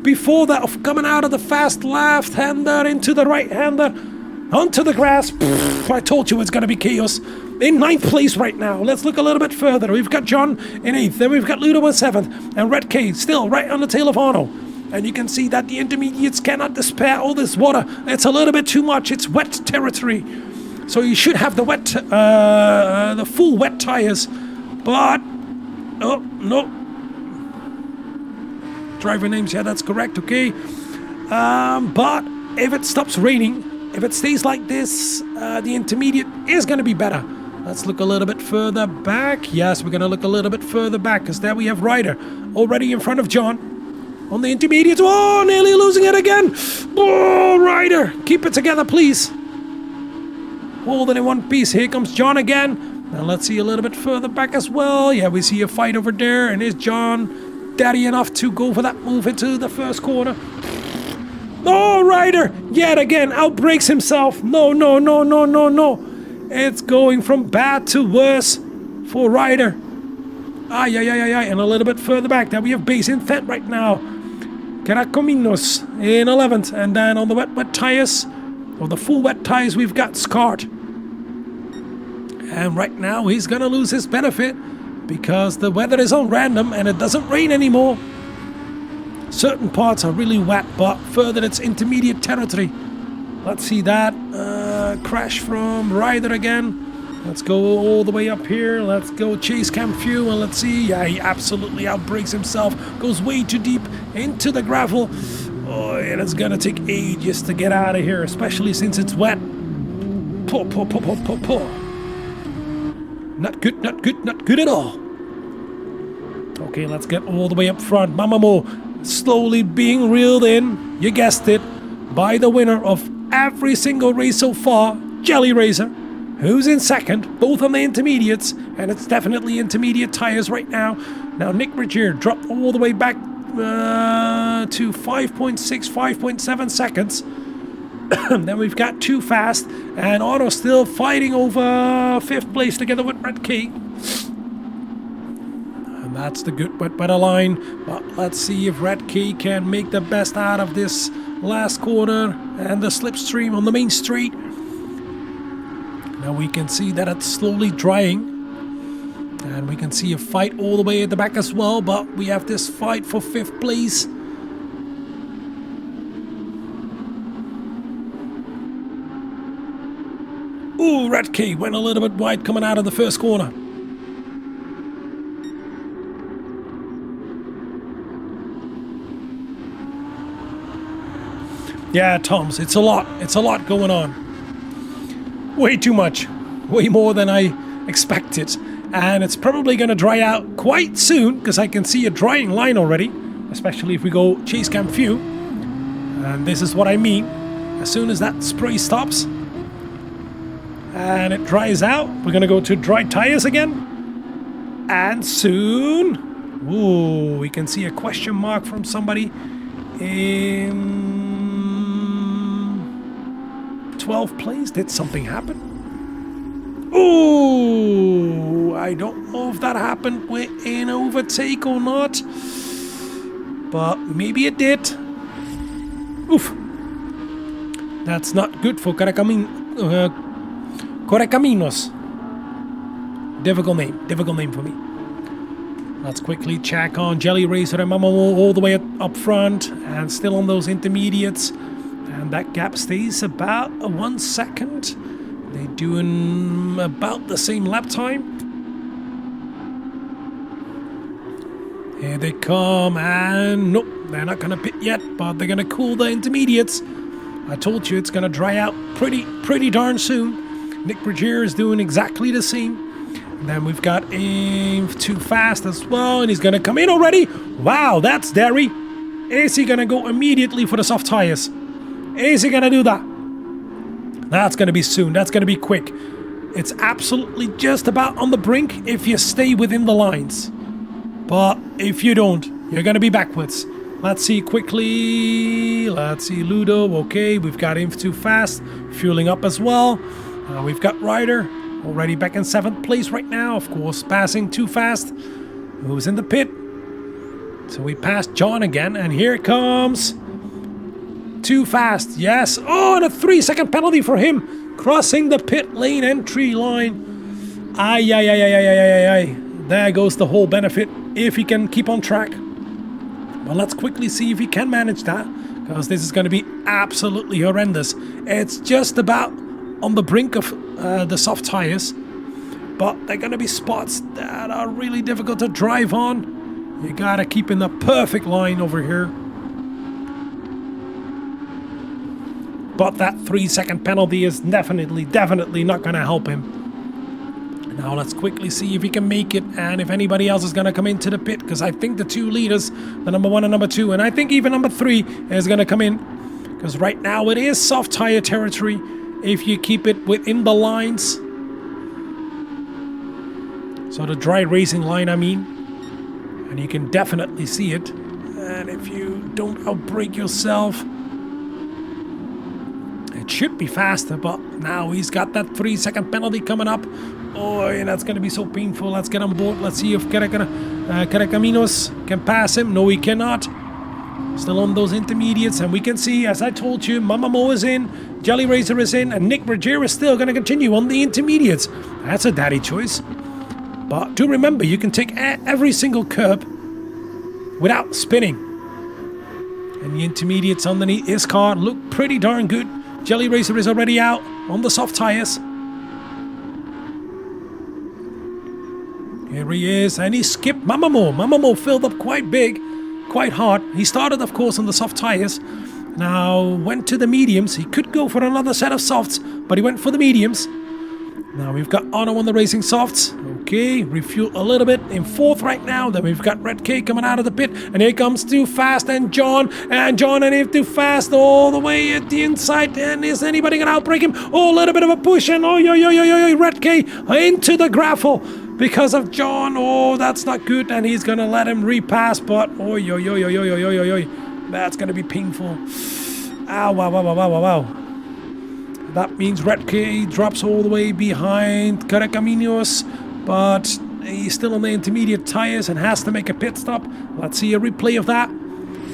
Before that, of coming out of the fast left-hander into the right-hander, onto the grass. Pfft, I told you it's going to be chaos. In 9th place right now. Let's look a little bit further. We've got John in 8th. Then we've got Ludo in 7th. And Red K still right on the tail of Ono. And you can see that the intermediates cannot despair all this water. It's a little bit too much. It's wet territory. So you should have the full wet tires. But, oh, no. Driver names, yeah, that's correct, okay. But if it stops raining, if it stays like this, the intermediate is going to be better. Let's look a little bit further back. Yes, we're going to look a little bit further back because there we have Ryder already in front of John on the intermediate. Oh, nearly losing it again. Oh, Ryder, keep it together, please. Hold it in one piece. Here comes John again. Now let's see a little bit further back as well. Yeah, we see a fight over there, and is John daddy enough to go for that move into the first corner? Oh, Ryder yet again outbreaks himself. No. It's going from bad to worse for Ryder. And a little bit further back there we have Base in 10th right now. Caracominos in 11th. And then on the wet tires, or the full wet tires, we've got Scott. And right now he's gonna lose his benefit because the weather is on random and it doesn't rain anymore. Certain parts are really wet, but further it's intermediate territory. Let's see that crash from Ryder again. Let's go all the way up here. Let's go chase cam few and let's see. Yeah, he absolutely outbreaks himself. Goes way too deep into the gravel. Oh, and it's gonna take ages to get out of here, especially since it's wet. Poor. Not good at all. Okay, let's get all the way up front. Mamamo slowly being reeled in, you guessed it, by the winner of every single race so far, Jelly Racer, who's in second, both on the intermediates, and it's definitely intermediate tires right now. Now Nick Bergier dropped all the way back to 5.6, 5.7 seconds. Then we've got Too Fast, and Otto still fighting over 5th place together with Red K. And that's the good better line. But let's see if Red K can make the best out of this last corner and the slipstream on the main straight. Now we can see that it's slowly drying. And we can see a fight all the way at the back as well, but we have this fight for 5th place. Ooh, Red Key went a little bit wide coming out of the first corner. Yeah, Toms, it's a lot. It's a lot going on. Way too much. Way more than I expected. And it's probably going to dry out quite soon, because I can see a drying line already. Especially if we go chase cam few. And this is what I mean. As soon as that spray stops and it dries out, we're going to go to dry tires again. And soon, ooh, we can see a question mark from somebody in 12th place. Did something happen? Ooh, I don't know if that happened with an overtake or not, but maybe it did. Oof. That's not good for Correcaminos. Difficult name for me. Let's quickly check on Jelly Racer and Mamamo all the way up front and still on those intermediates. And that gap stays about 1 second. They're doing about the same lap time. Here they come, and nope, they're not going to pit yet, but they're going to cool the intermediates. I told you it's going to dry out pretty darn soon. Nick Bergier is doing exactly the same. And then we've got Aim Too Fast as well, and he's going to come in already. Wow, that's daring. Is he going to go immediately for the soft tires? Is he going to do that? That's going to be soon. That's going to be quick. It's absolutely just about on the brink if you stay within the lines. But if you don't, you're going to be backwards. Let's see quickly. Let's see Ludo. Okay, we've got Inf Too Fast fueling up as well. We've got Ryder already back in 7th place right now. Of course, passing Too Fast, who's in the pit. So we passed John again, and here it comes. Too Fast, yes. Oh, and a 3-second penalty for him. Crossing the pit lane entry line. Ay. There goes the whole benefit if he can keep on track. Well, let's quickly see if he can manage that, because this is going to be absolutely horrendous. It's just about on the brink of the soft tires, but they're going to be spots that are really difficult to drive on. You got to keep in the perfect line over here. But that 3-second penalty is definitely not going to help him. Now let's quickly see if he can make it, and if anybody else is going to come into the pit, because I think the 2 leaders, the number 1 and number 2, and I think even number 3 is going to come in, because right now it is soft tire territory if you keep it within the lines. So the dry racing line, I mean, and you can definitely see it. And if you don't outbrake yourself, it should be faster, but now he's got that 3-second penalty coming up. Oh, and that's going to be so painful. Let's get on board. Let's see if Caracaminos can pass him. No, he cannot. Still on those intermediates, and we can see, as I told you, Mamamo is in, Jelly Racer is in, and Nick Bergier is still going to continue on the intermediates. That's a daddy choice. But do remember, you can take every single curb without spinning. And the intermediates underneath his car look pretty darn good. Jelly Racer is already out on the soft tires. Here he is, and he skipped Mamamo. Mamamo filled up quite big, quite hard. He started, of course, on the soft tires. Now went to the mediums. He could go for another set of softs, but he went for the mediums. Now we've got Ono on the racing softs. Okay, refuel a little bit in 4th right now. Then we've got Red K coming out of the pit, and here comes Too Fast and John and if Too Fast all the way at the inside. And is anybody gonna outbrake him? Oh, a little bit of a push, and Red K into the gravel because of John. Oh, that's not good, and he's gonna let him repass, but that's gonna be painful. Ow, wow. That means Red K drops all the way behind Caracaminos, but he's still on the intermediate tires and has to make a pit stop. Let's see a replay of that.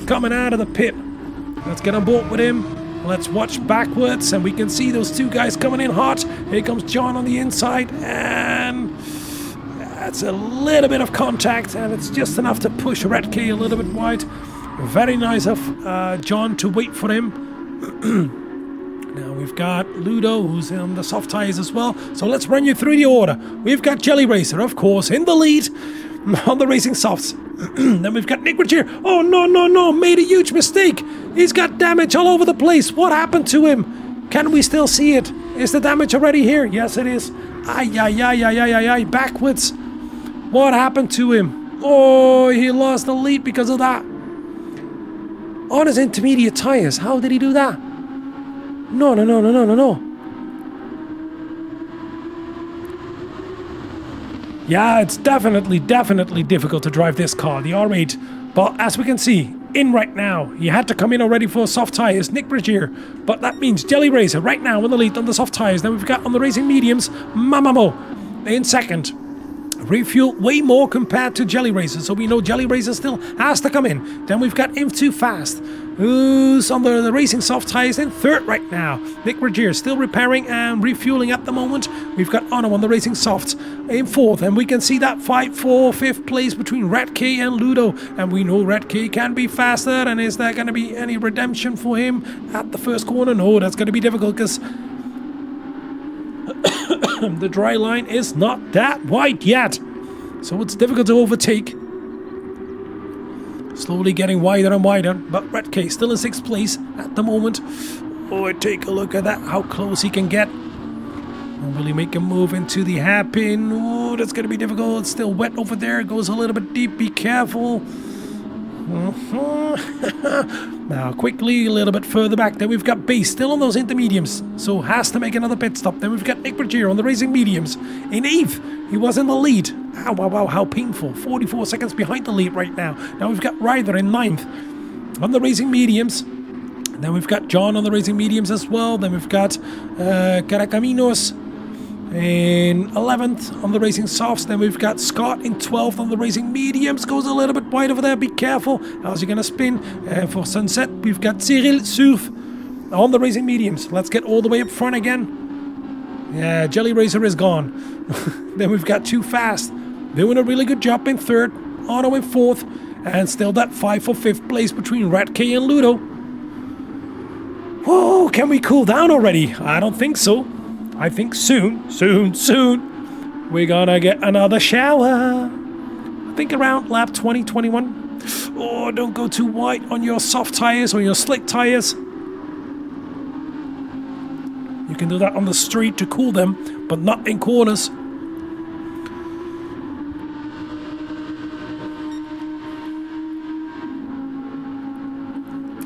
Coming out of the pit. Let's get on board with him. Let's watch backwards, and we can see those 2 guys coming in hot. Here comes John on the inside, and that's a little bit of contact, and it's just enough to push Red K a little bit wide. Very nice of John to wait for him. Now We've got Ludo, who's on the soft tires as well. So let's run you through the order. We've got Jelly Racer, of course, in the lead on the racing softs. Then we've got Nzxt. Oh, no, made a huge mistake. He's got damage all over the place. What happened to him? Can we still see it? Is the damage already here? Yes, it is. Ay, backwards. What happened to him? Oh, he lost the lead because of that. On his intermediate tires. How did he do that? No. Yeah, it's definitely difficult to drive this car, the R8. But as we can see, in right now, he had to come in already for soft tires, Nzxt. But that means Jelly Racer right now in the lead on the soft tires. Then we've got on the racing mediums, Mamamo in second. Refuel way more compared to Jelly Racer, so we know Jelly Racer still has to come in. Then we've got Inf2 Fast, who's on the racing soft tires in third right now. Nzxt still repairing and refueling at the moment. We've got Ono on the racing softs in fourth, and we can see that fight for fifth place between Redk and Ludo. And we know Redk can be faster, and is there going to be any redemption for him at the first corner? No, that's going to be difficult because the dry line is not that wide yet, so it's difficult to overtake. Slowly getting wider and wider, but Redk still in sixth place at the moment. Oh, take a look at that, how close he can get. And will he make a move into the hairpin? Oh, that's going to be difficult. It's still wet over there. It goes a little bit deep. Be careful. Now quickly a little bit further back. Then we've got Base still on those intermediums, so has to make another pit stop. Then we've got Nzxt on the racing mediums in eighth. He was in the lead. Wow, how painful. 44 seconds behind the lead right now. Now we've got Ryder in ninth on the racing mediums. Then we've got John on the racing mediums as well. Then we've got Caracaminos in 11th on the racing softs. Then we've got Scott in 12th on the racing mediums. Goes a little bit wide over there. Be careful. How's he going to spin? For Sunset, we've got Cyril Surf on the racing mediums. Let's get all the way up front again. Yeah, Jelly Racer is gone. Then we've got Too Fast doing a really good job in third. Otto in fourth. And still that fight for fifth place between Redk and Ludo. Whoa, can we cool down already? I don't think so. I think soon, we're gonna get another shower. I think around lap 20, 21. Oh, don't go too wide on your soft tires or your slick tires. You can do that on the street to cool them, but not in corners.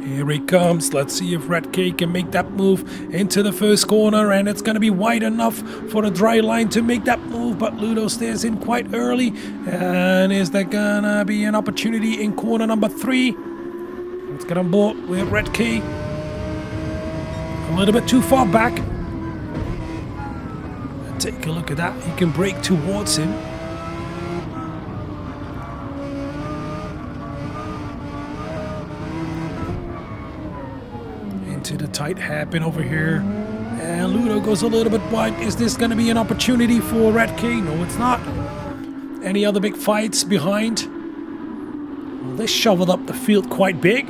Here he comes. Let's see if Redk can make that move into the first corner, and it's going to be wide enough for the dry line to make that move, but Ludo stays in quite early. And is there going to be an opportunity in corner number 3? Let's get on board with Redk. A little bit too far back. Take a look at that. He can brake towards him. To the tight hairpin over here, and Ludo goes a little bit wide. Is this going to be an opportunity for Redk? No, it's not. Any other big fights behind? Well, this shoveled up the field quite big,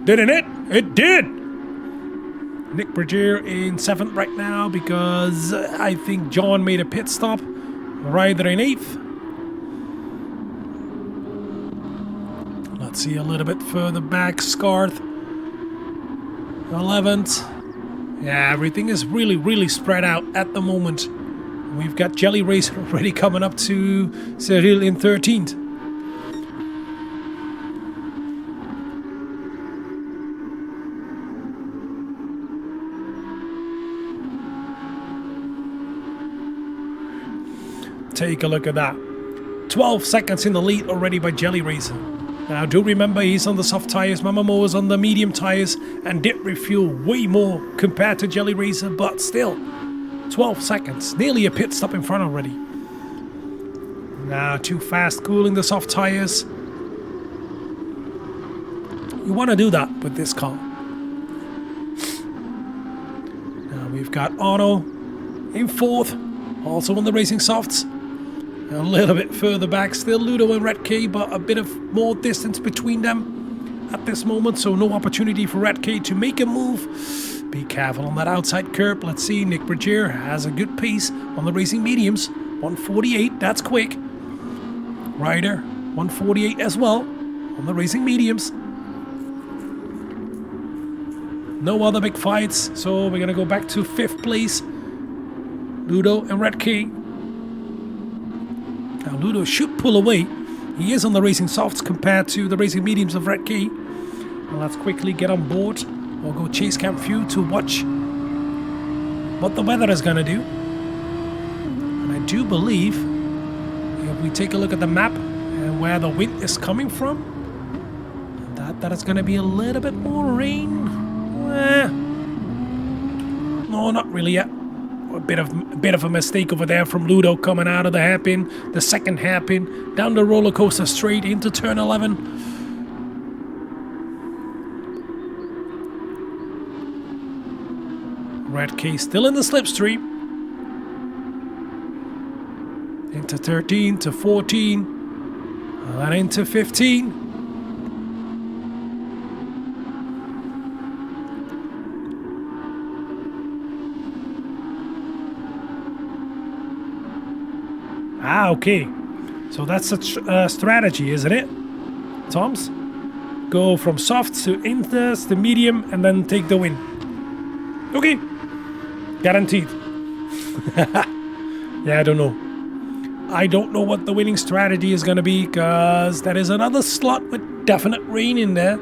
didn't it? It did. Nzxt in 7th right now because I think John made a pit stop. Ryder in 8th. Let's see a little bit further back. Scythe 11th. Yeah, everything is really spread out at the moment. We've got Jelly Racer already coming up to Cyril in 13th. Take a look at that. 12 seconds in the lead already by Jelly Racer. Now, do remember he's on the soft tires, Mamamo is on the medium tires, and did refuel way more compared to Jelly Racer, but still, 12 seconds, nearly a pit stop in front already. Now, Too Fast cooling the soft tires. You want to do that with this car. Now, we've got Otto in 4th, also on the racing softs. A little bit further back, still Ludo and Redk, but a bit of more distance between them at this moment, so no opportunity for Redk to make a move. Be careful on that outside curb. Let's see, Nick Bergier has a good pace on the racing mediums. 148, that's quick. Ryder, 148 as well on the racing mediums. No other big fights, so we're gonna go back to 5th place. Ludo and Red K. Now Ludo should pull away. He is on the racing softs compared to the racing mediums of Red K. Well, let's quickly get on board. We'll go chase cam view to watch what the weather is gonna do. And I do believe, if we take a look at the map and where the wind is coming from, that is gonna be a little bit more rain. No, not really yet. A bit of a mistake over there from Ludo coming out of the hairpin, the second hairpin, down the roller coaster straight into turn 11. Red K still in the slipstream. Into 13 to 14, and then into 15. Ah, okay. So that's a strategy, isn't it, Toms? Go from softs to inters to medium and then take the win. Okay. Guaranteed. Yeah, I don't know. I don't know what the winning strategy is going to be, because there is another slot with definite rain in there.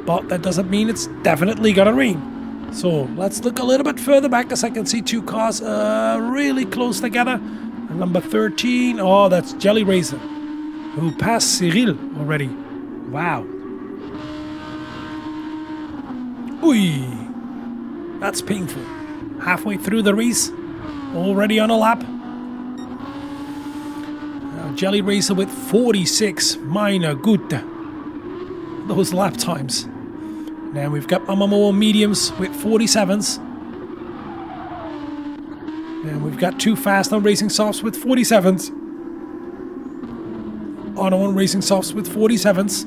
But that doesn't mean it's definitely going to rain. So let's look a little bit further back, as I can see two cars really close together. And number 13, oh, that's Jelly Racer, who passed Cyril already. Wow. Ui. That's painful. Halfway through the race, already on a lap. Now Jelly Racer with 46. Meine Güte. Those lap times. Now we've got Mamamo mediums with 47s. And we've got two fast on racing softs with 47s. Auto on racing softs with 47s.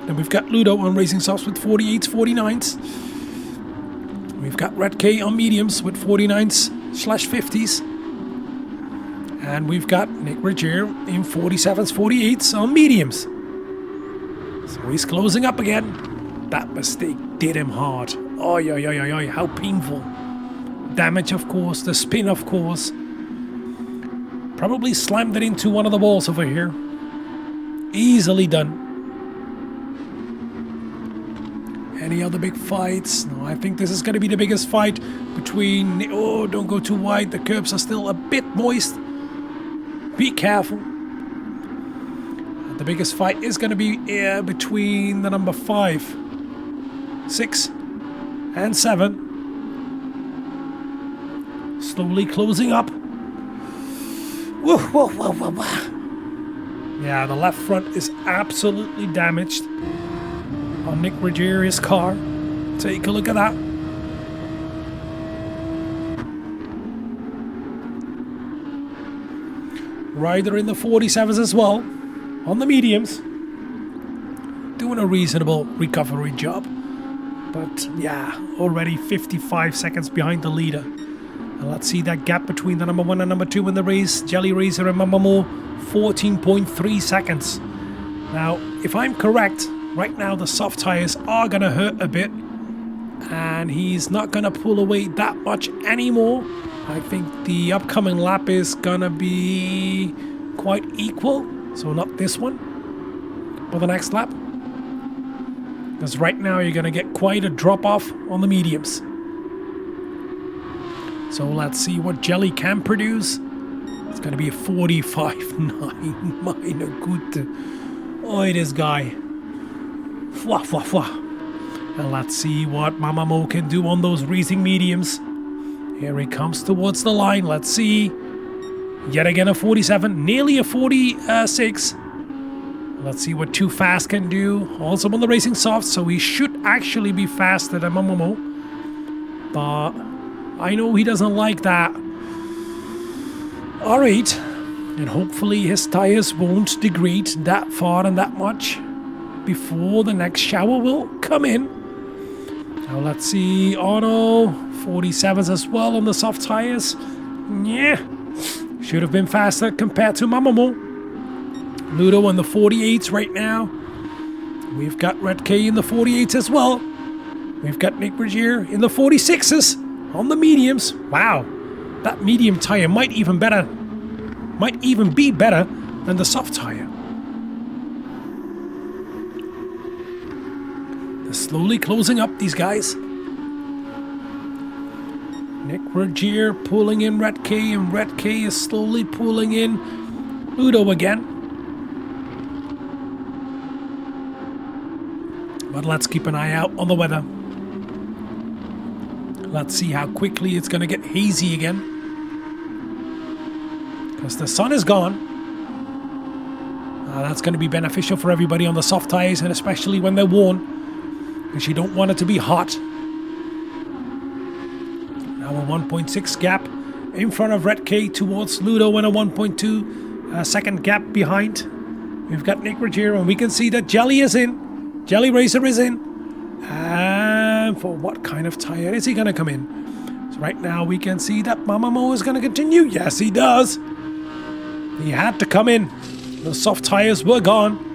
And we've got Ludo on racing softs with 48s, 49s. We've got Red K on mediums with 49s/50s. And we've got Nick Rogier in 47s, 48s on mediums. So he's closing up again. That mistake did him hard. Oi, oi, oi, oi, oi, how painful. Damage, of course, the spin, of course. Probably slammed it into one of the walls over here. Easily done. Any other big fights? No, I think this is going to be the biggest fight between... Oh, don't go too wide. The curbs are still a bit moist. Be careful. The biggest fight is going to be between the number 5, 6, and 7. Slowly closing up. Whoa, whoa, whoa, whoa, whoa. Yeah, the left front is absolutely damaged on Nick Ruggieri's car. Take a look at that. Ryder in the 47s as well, on the mediums. Doing a reasonable recovery job. But yeah, already 55 seconds behind the leader. And let's see that gap between the number 1 and number 2 in the race. Jelly Racer and Mamamo, 14.3 seconds. Now, if I'm correct, right now the soft tires are going to hurt a bit. And he's not going to pull away that much anymore. I think the upcoming lap is going to be quite equal. So not this one, but the next lap. Because right now you're going to get quite a drop-off on the mediums. So let's see what Jelly can produce. It's going to be a 45.9. Meine Güte. Oh, this guy. Fwah, fwah, fwah. And let's see what Mamamo can do on those racing mediums. Here he comes towards the line. Let's see. Yet again a 47. Nearly a 46. Let's see what Too Fast can do. Also on the racing soft, so he should actually be faster than Mamamo. But I know he doesn't like that. Alright. And hopefully his tires won't degrade that far and that much before the next shower will come in. Now let's see, Auto, 47s as well on the soft tires. Yeah, should have been faster compared to Mamamo. Ludo on the 48s right now. We've got Red K in the 48s as well. We've got Nick Bergier in the 46s on the mediums. Wow, that medium tire might even be better than the soft tire. They're slowly closing up, these guys. Nick Bergier pulling in Red K, and Red K is slowly pulling in Ludo again. But let's keep an eye out on the weather. Let's see how quickly it's going to get hazy again. Because the sun is gone. That's going to be beneficial for everybody on the soft tires, and especially when they're worn. Because you don't want it to be hot. Now a 1.6 gap in front of Red K towards Ludo, and a 1.2 second gap behind. We've got Nick Bergier, and we can see that Jelly is in. Jelly Racer is in. And for what kind of tire is he going to come in? So right now we can see that Mamamo is going to continue. Yes, he does. He had to come in. The soft tires were gone.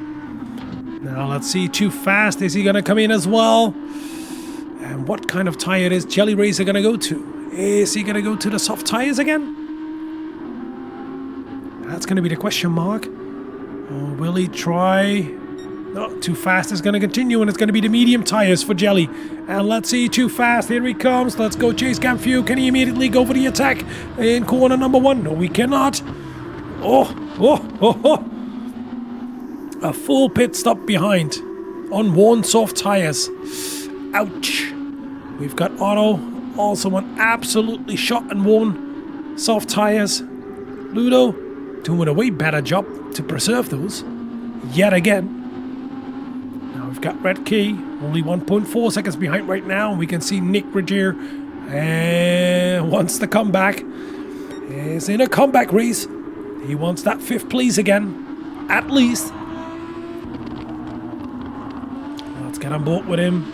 Now let's see, Too Fast. Is he going to come in as well? And what kind of tire is Jelly Racer going to go to? Is he going to go to the soft tires again? That's going to be the question mark. Or will he try... No, Too Fast is going to continue, and it's going to be the medium tires for Jelly. And let's see, Too Fast, here he comes. Let's go chase GamFew. Can he immediately go for the attack in corner number 1? No, we cannot. Oh. A full pit stop behind on worn soft tires. Ouch. We've got Otto, also on absolutely shot and worn soft tires. Ludo doing a way better job to preserve those yet again. We've got Red Key, only 1.4 seconds behind right now. We can see Nick Bergier wants the comeback. He's in a comeback race. He wants that 5th place again, at least. Let's get on board with him.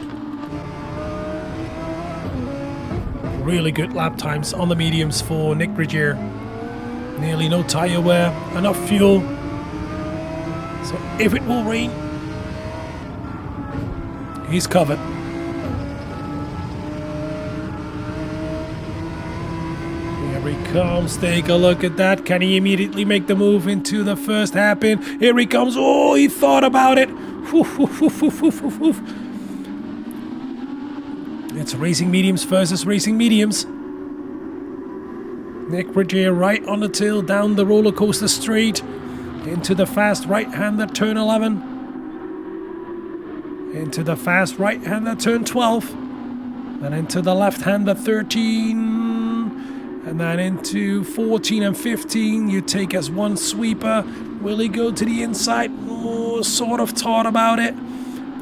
Really good lap times on the mediums for Nick Bergier. Nearly no tire wear, enough fuel. So if it will rain, he's covered. Here he comes. Take a look at that. Can he immediately make the move into the first hairpin? Here he comes. Oh, he thought about it. It's racing mediums versus racing mediums. Nick Bergier right on the tail, down the roller coaster straight into the fast right-hander turn 11. Into the fast right-hander turn 12, then into the left-hander 13, and then into 14 and 15. You take as one sweeper. Will he go to the inside? Oh, sort of thought about it.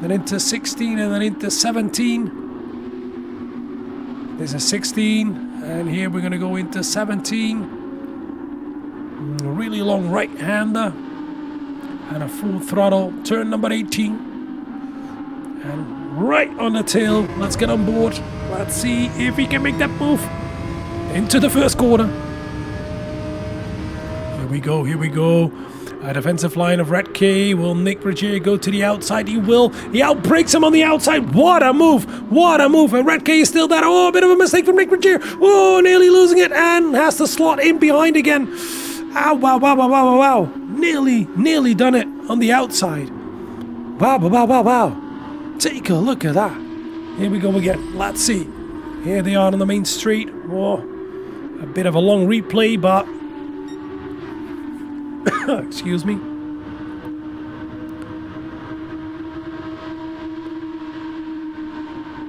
Then into 16 and then into 17. There's a 16, and here we're going to go into 17. A really long right-hander, and a full throttle turn number 18. And right on the tail, let's get on board. Let's see if he can make that move into the first quarter. Here we go, here we go. A defensive line of Red K. Will Nick Bergier go to the outside? He will. He outbreaks him on the outside. What a move. What a move. And Red K is still there. Oh, a bit of a mistake from Nick Bergier. Oh, nearly losing it and has to slot in behind again. Ow, wow. Nearly done it on the outside. Wow. Take a look at that. Here we go again. Let's see. Here they are on the main street. Oh, a bit of a long replay, but... Excuse me.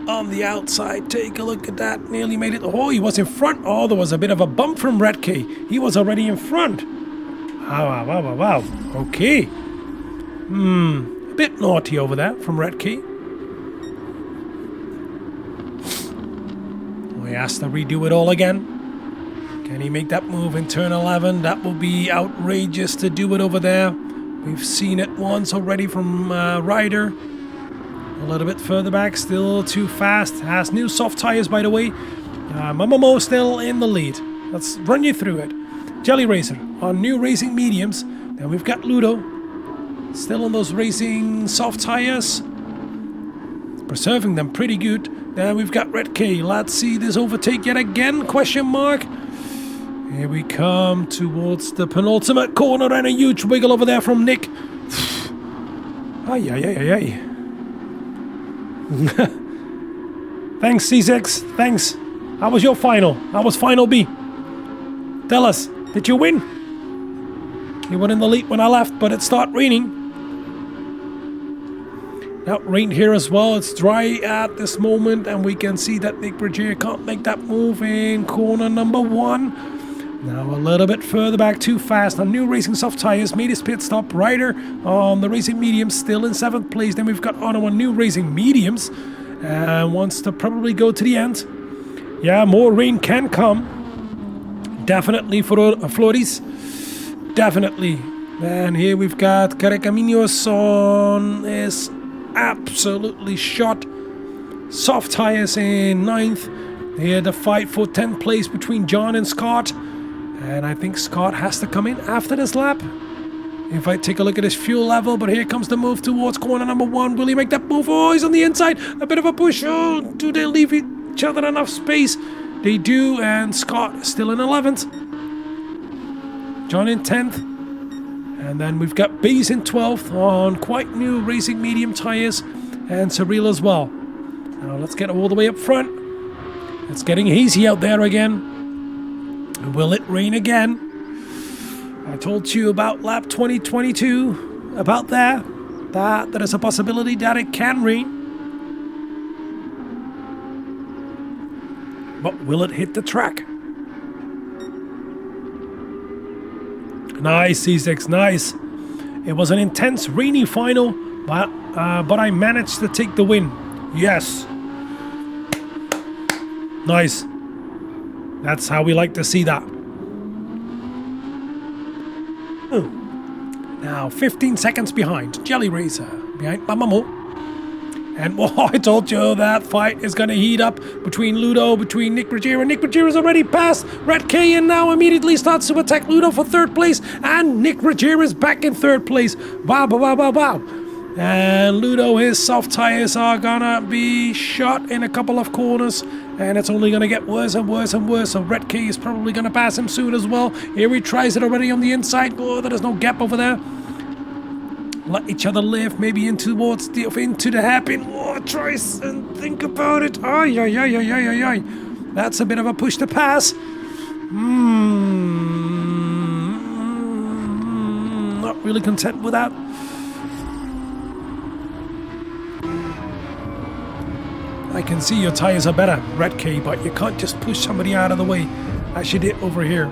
On the outside, take a look at that. Nearly made it. Oh, he was in front. Oh, there was a bit of a bump from Red K. He was already in front. Wow. Okay. A bit naughty over there from Red K. He has to redo it all again. Can he make that move in turn 11? That will be outrageous to do it over there. We've seen it once already from Ryder. A little bit further back, still too fast. Has new soft tires, by the way. Mamamo still in the lead. Let's run you through it. Jelly Racer on new racing mediums. Then we've got Ludo, still on those racing soft tires. Preserving them pretty good. Then we've got Red K. Let's see this overtake yet again, question mark. Here we come towards the penultimate corner and a huge wiggle over there from Nick. Ay, ay, ay, ay, ay. Thanks, C6. Thanks. How was your final? How was final B? Tell us, did you win? You were in the lead when I left, but it started raining. Now, rain here as well. It's dry at this moment, and we can see that Nick Bridger can't make that move in corner number 1. Now a little bit further back, too fast. On new racing soft tires, made his pit stop. Ryder on the racing mediums, still in 7th place. Then we've got Ono on new racing mediums, and wants to probably go to the end. Yeah, more rain can come. Definitely for Flores. Definitely. And here we've got Carrecaminos on his absolutely shot. Soft tires in 9th. Here the fight for 10th place between John and Scott. And I think Scott has to come in after this lap. If I take a look at his fuel level, but here comes the move towards corner number 1. Will he make that move? Oh, he's on the inside. A bit of a push. Oh, do they leave each other enough space? They do, and Scott still in 11th. John in 10th. And then we've got Baze in 12th on quite new racing medium tires, and Cyril as well. Now let's get all the way up front. It's getting hazy out there again. Will it rain again? I told you about lap 2022, about that there is a possibility that it can rain. But will it hit the track? Nice, C6, nice. It was an intense rainy final, but I managed to take the win. Yes. Nice. That's how we like to see that. Now, 15 seconds behind. Jelly Racer. Behind Mamamo. And I told you that fight is going to heat up between Ludo, between Nick Bridger. And Nick Bridger is already past Red K and now immediately starts to attack Ludo for 3rd place. And Nick Bridger is back in 3rd place. Wow, wow, wow, wow. And Ludo, his soft tires are gonna be shot in a couple of corners, and it's only gonna get worse and worse and worse. So Red K is probably gonna pass him soon as well. Here he tries it already on the inside. Oh, there is no gap over there. Let each other live, maybe into the hairpin. Oh, tries and think about it. Ay, ay, ay, ay, ay, ay, ay. That's a bit of a push to pass. Not really content with that. I can see your tires are better, Red K, but you can't just push somebody out of the way as you did over here.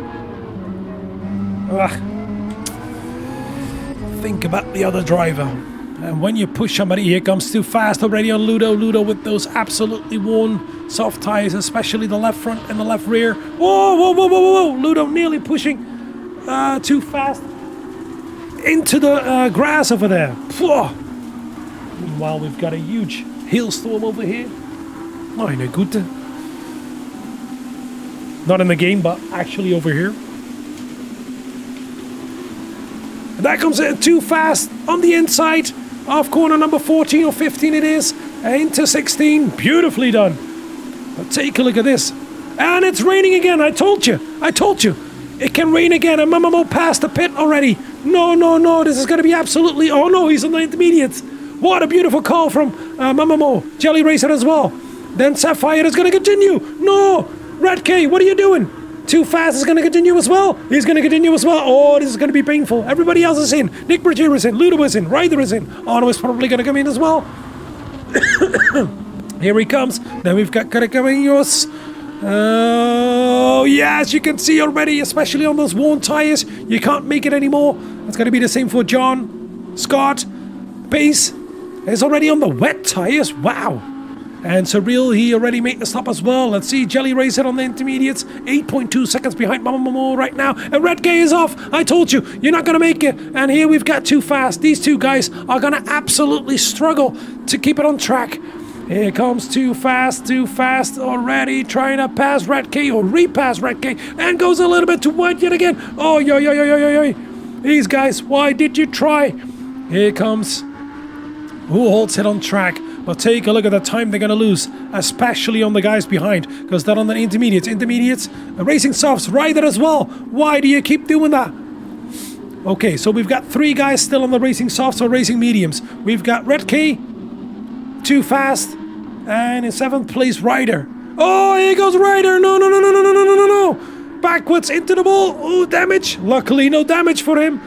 Think about the other driver. And when you push somebody, here comes too fast already on Ludo. Ludo with those absolutely worn soft tires, especially the left front and the left rear. Whoa, whoa, whoa, whoa, whoa. Ludo nearly pushing too fast into the grass over there. Meanwhile, we've got a huge hailstorm over here. Meine Güte. Not in the game, but actually over here. And that comes in too fast on the inside. Off corner number 14 or 15 it is. Into 16. Beautifully done. But take a look at this. And it's raining again. I told you. It can rain again. And Mamamo passed the pit already. No, no, no. This is going to be absolutely... Oh, no. He's on the intermediates. What a beautiful call from Mamamo. Jelly Racer as well. Then Sapphire is going to continue. No. Red K, what are you doing? Too fast is going to continue as well. He's going to continue as well. Oh, this is going to be painful. Everybody else is in. Nick Bridger is in. Ludo is in. Ryder is in. Ono is probably going to come in as well. Here he comes. Then we've got Carrecaminos. Oh, yes, you can see already, especially on those worn tires. You can't make it anymore. It's going to be the same for John. Scott. Pace is already on the wet tires. Wow. And Surreal, he already made the stop as well. Let's see, Jelly Racer on the intermediates, 8.2 seconds behind Mamo right now. And Red K is off. I told you, you're not going to make it. And here we've got Too Fast. These two guys are going to absolutely struggle to keep it on track. Here comes Too Fast already trying to pass Red K or repass Red K and goes a little bit too wide yet again. Oh, yo. These guys, why did you try? Here comes who holds it on track. But take a look at the time they're going to lose, especially on the guys behind, because they're on the intermediates. Racing Softs, Rider as well. Why do you keep doing that? Okay, so we've got 3 guys still on the Racing Softs or Racing Mediums. We've got Red K, Too Fast, and in 7th place, Rider. Oh, here goes Rider. No. Backwards into the ball. Oh, damage. Luckily, no damage for him.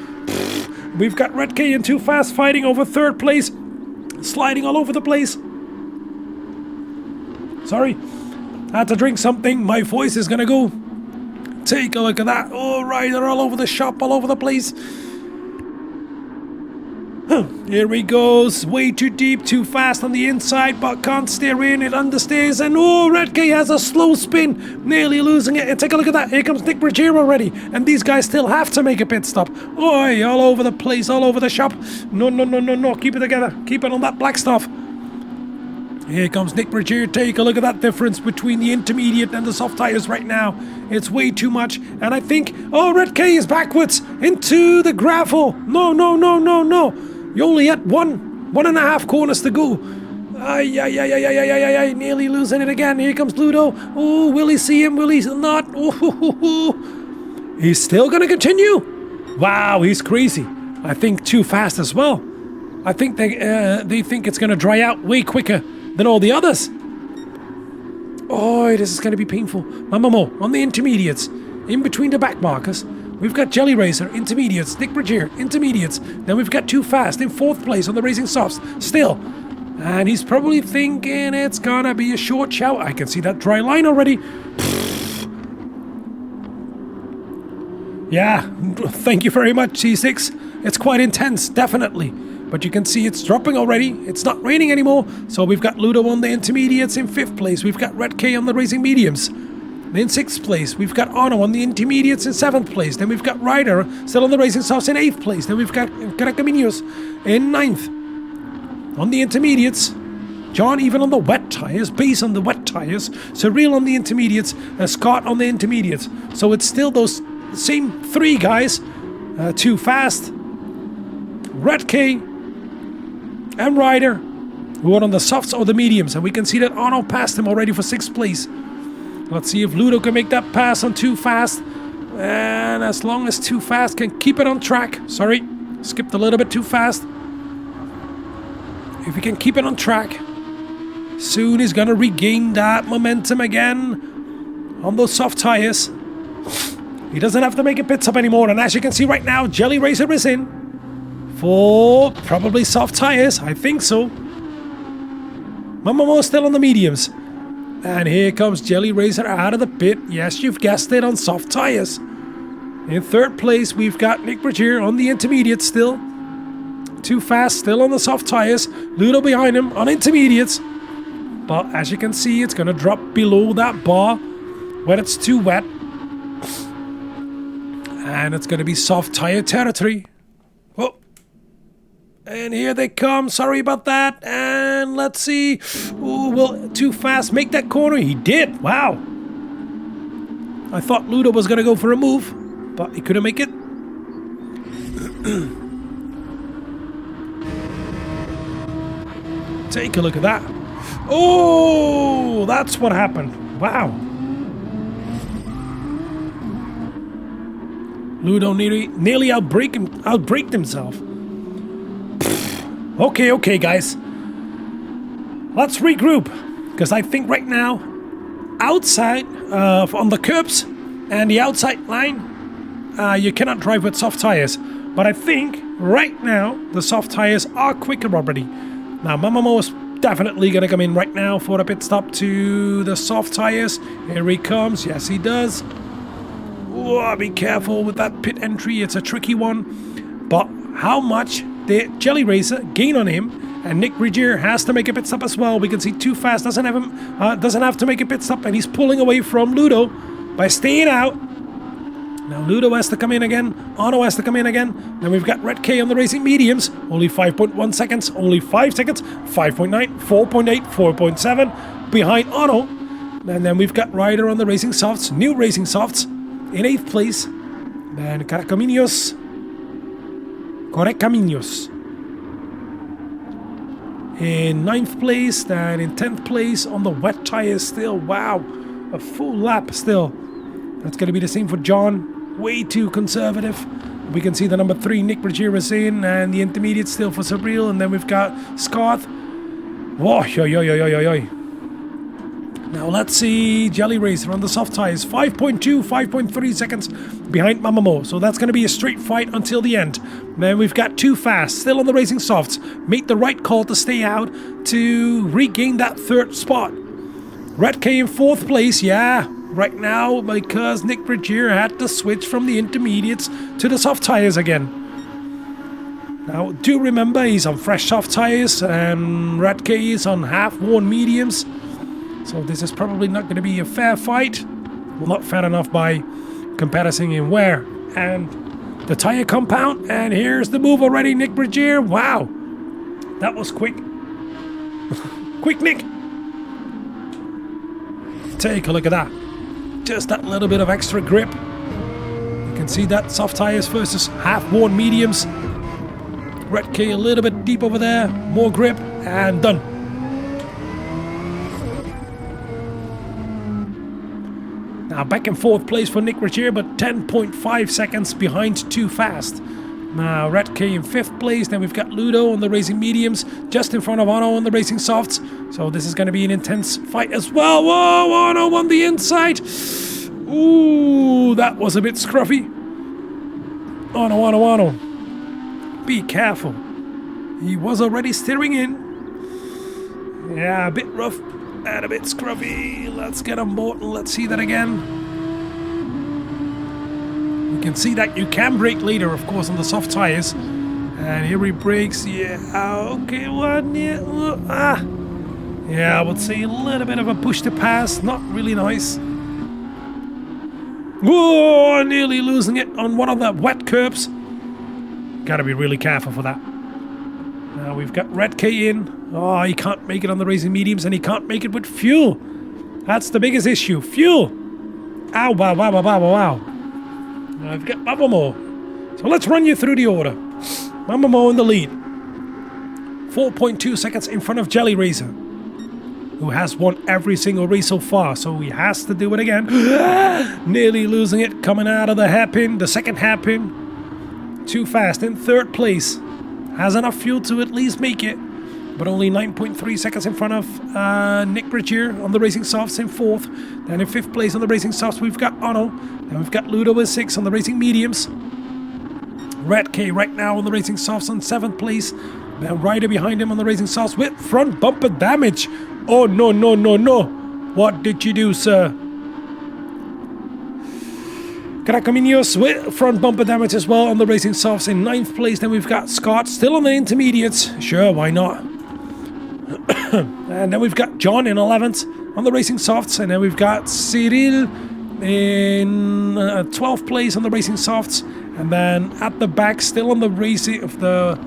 We've got Red K and Too Fast fighting over 3rd place. Sliding all over the place. Sorry, I had to drink something. My voice is gonna go. Take a look at that. Oh, Rider all over the shop, all over the place. Here he goes. Way too deep, Too Fast on the inside, but can't steer in. It understeers, and oh, Red K has a slow spin, nearly losing it. And take a look at that. Here comes Nick Bergier already, and these guys still have to make a pit stop. Oi, all over the place, all over the shop. No. Keep it together. Keep it on that black stuff. Here comes Nick Bergier. Take a look at that difference between the intermediate and the soft tires right now. It's way too much, and I think, oh, Red K is backwards into the gravel. No. You only had 1.5 corners to go. Ay, nearly losing it again. Here comes Ludo. Oh, will he see him? Will he not? Oh, he's still gonna continue. Wow, he's crazy. I think Too Fast as well. I think they think it's gonna dry out way quicker than all the others. Oh, this is gonna be painful. Mamamo on the intermediates, in between the back markers. We've got Jelly Racer, intermediates, Nick Bergier, intermediates. Then we've got Too Fast in 4th place on the Racing Softs, still. And he's probably thinking it's gonna be a short shout. I can see that dry line already. Yeah, thank you very much, C6. It's quite intense, definitely. But you can see it's dropping already. It's not raining anymore. So we've got Ludo on the intermediates in 5th place. We've got Red K on the Racing Mediums. In 6th place, we've got Ono on the intermediates in 7th place. Then we've got Ryder still on the Racing Softs in 8th place. Then we've got Caracaminios in 9th. On the intermediates, John even on the wet tires, Base on the wet tires, Surreal on the intermediates, Scott on the intermediates. So it's still those same 3 guys, Too Fast, Red K, and Ryder, who are on the softs or the mediums. And we can see that Ono passed him already for 6th place. Let's see if Ludo can make that pass on Too Fast. And as long as Too Fast can keep it on track. Sorry, skipped a little bit too fast. If he can keep it on track, soon he's going to regain that momentum again on those soft tires. He doesn't have to make a pit stop anymore. And as you can see right now, Jelly Racer is in for probably soft tires. I think so. Mamamo still on the mediums. And here comes Jelly Racer out of the pit. Yes, you've guessed it, on soft tires. In 3rd place, we've got Nick Bergier on the intermediates still. Too Fast still on the soft tires. Ludo behind him on intermediates. But as you can see, it's going to drop below that bar when it's too wet. And it's going to be soft tire territory. Whoa. And here they come. Sorry about that. And let's see. Ooh, will Too Fast make that corner? He did. Wow. I thought Ludo was going to go for a move, but he couldn't make it. Take a look at that. Oh, that's what happened. Wow. Ludo nearly outbraked himself. Okay, guys. Let's regroup. Because I think right now, outside, on the curbs and the outside line, you cannot drive with soft tires. But I think right now, the soft tires are quicker already. Now, Mamamo is definitely going to come in right now for a pit stop to the soft tires. Here he comes. Yes, he does. Whoa, be careful with that pit entry. It's a tricky one. But how much did Jelly Racer gain on him? And Nick Regier has to make a pit stop as well. We can see Too Fast doesn't have to make a pit stop, and he's pulling away from Ludo by staying out. Now Ludo has to come in again. Otto has to come in again. Then we've got Red K on the racing mediums. Only 5.1 seconds. Only 5 seconds. 5.9, 4.8, 4.7 behind Otto. And then we've got Ryder on the racing softs. New racing softs in 8th place. Then Correcaminos in 9th place. Then in 10th place on the wet tires still. Wow. A full lap still. That's going to be the same for John. Way too conservative. We can see the number 3 Nick Regier is in, and the intermediate still for Sabriel. And then we've got Scythe. Whoa, Now let's see Jelly Racer on the soft tires. 5.2, 5.3 seconds behind Mamamo. So that's going to be a straight fight until the end. Then we've got Too Fast still on the racing softs. Made the right call to stay out to regain that 3rd spot. Red K in 4th place, yeah. Right now, because Nick Regier had to switch from the intermediates to the soft tires again. Now, do remember, he's on fresh soft tires, and Red K is on half-worn mediums. So this is probably not going to be a fair fight. Well, not fair enough by comparison in wear and the tire compound. And here's the move already, Nick Regier. Wow, that was quick. Quick, Nick. Take a look at that. Just that little bit of extra grip. You can see that soft tires versus half-worn mediums. Red K a little bit deep over there. More grip and done. Now back in 4th place for Nick Regier, but 10.5 seconds behind Too Fast. Now Red K in 5th place. Then we've got Ludo on the racing mediums, just in front of Ono on the racing softs. So this is going to be an intense fight as well. Whoa, Ono on the inside. Ooh, that was a bit scruffy. Ono. Be careful. He was already steering in. Yeah, a bit rough and a bit scruffy. Let's get on board and let's see that again. You can see that you can brake later, of course, on the soft tires. And here he brakes. Yeah, okay, yeah, I would say a little bit of a push to pass. Not really nice. Whoa, nearly losing it on one of the wet curbs. Gotta be really careful for that. Now we've got Red K in. Oh, he can't make it on the racing mediums, and he can't make it with fuel. That's the biggest issue. Fuel. Ow, wow. Now I've got Mamamo. So let's run you through the order. Mamamo in the lead. 4.2 seconds in front of Jelly Racer, who has won every single race so far, so he has to do it again. Nearly losing it, coming out of the hairpin, the second hairpin. Too Fast in 3rd place. Has enough fuel to at least make it, but only 9.3 seconds in front of Nick Regier on the racing softs in 4th. Then in 5th place on the racing softs, we've got Ono. Then we've got Ludo with 6 on the racing mediums. Red K right now on the racing softs on 7th place. Then Ryder behind him on the racing softs with front bumper damage. Oh, no. What did you do, sir? Correcaminos with front bumper damage as well on the racing softs in 9th place. Then we've got Scott still on the intermediates. Sure, why not? And then we've got John in 11th on the racing softs. And then we've got Cyril in 12th place on the racing softs. And then at the back, still on the racing of the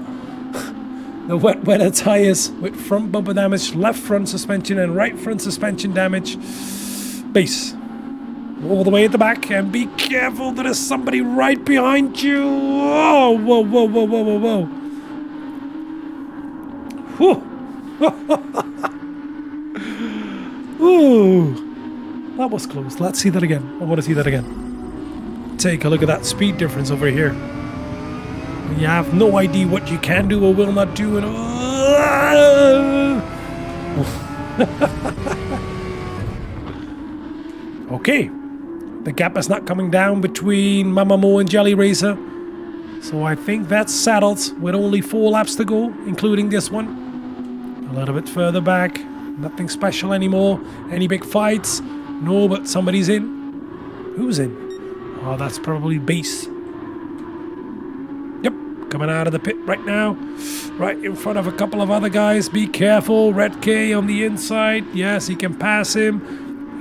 wetter tires with front bumper damage, left front suspension and right front suspension damage. Base. All the way at the back, and be careful, there is somebody right behind you. Oh, whoa. Whew. Ooh, that was close. Let's see that again. I want to see that again. Take a look at that speed difference over here. You have no idea what you can do or will not do. And okay. The gap is not coming down between Mamamo and Jelly Racer. So I think that's settled with only 4 laps to go, including this one. A little bit further back. Nothing special anymore. Any big fights? No, but somebody's in. Who's in? Oh, that's probably Base. Yep, coming out of the pit right now. right in front of a couple of other guys. Be careful. Red K on the inside. Yes, he can pass him.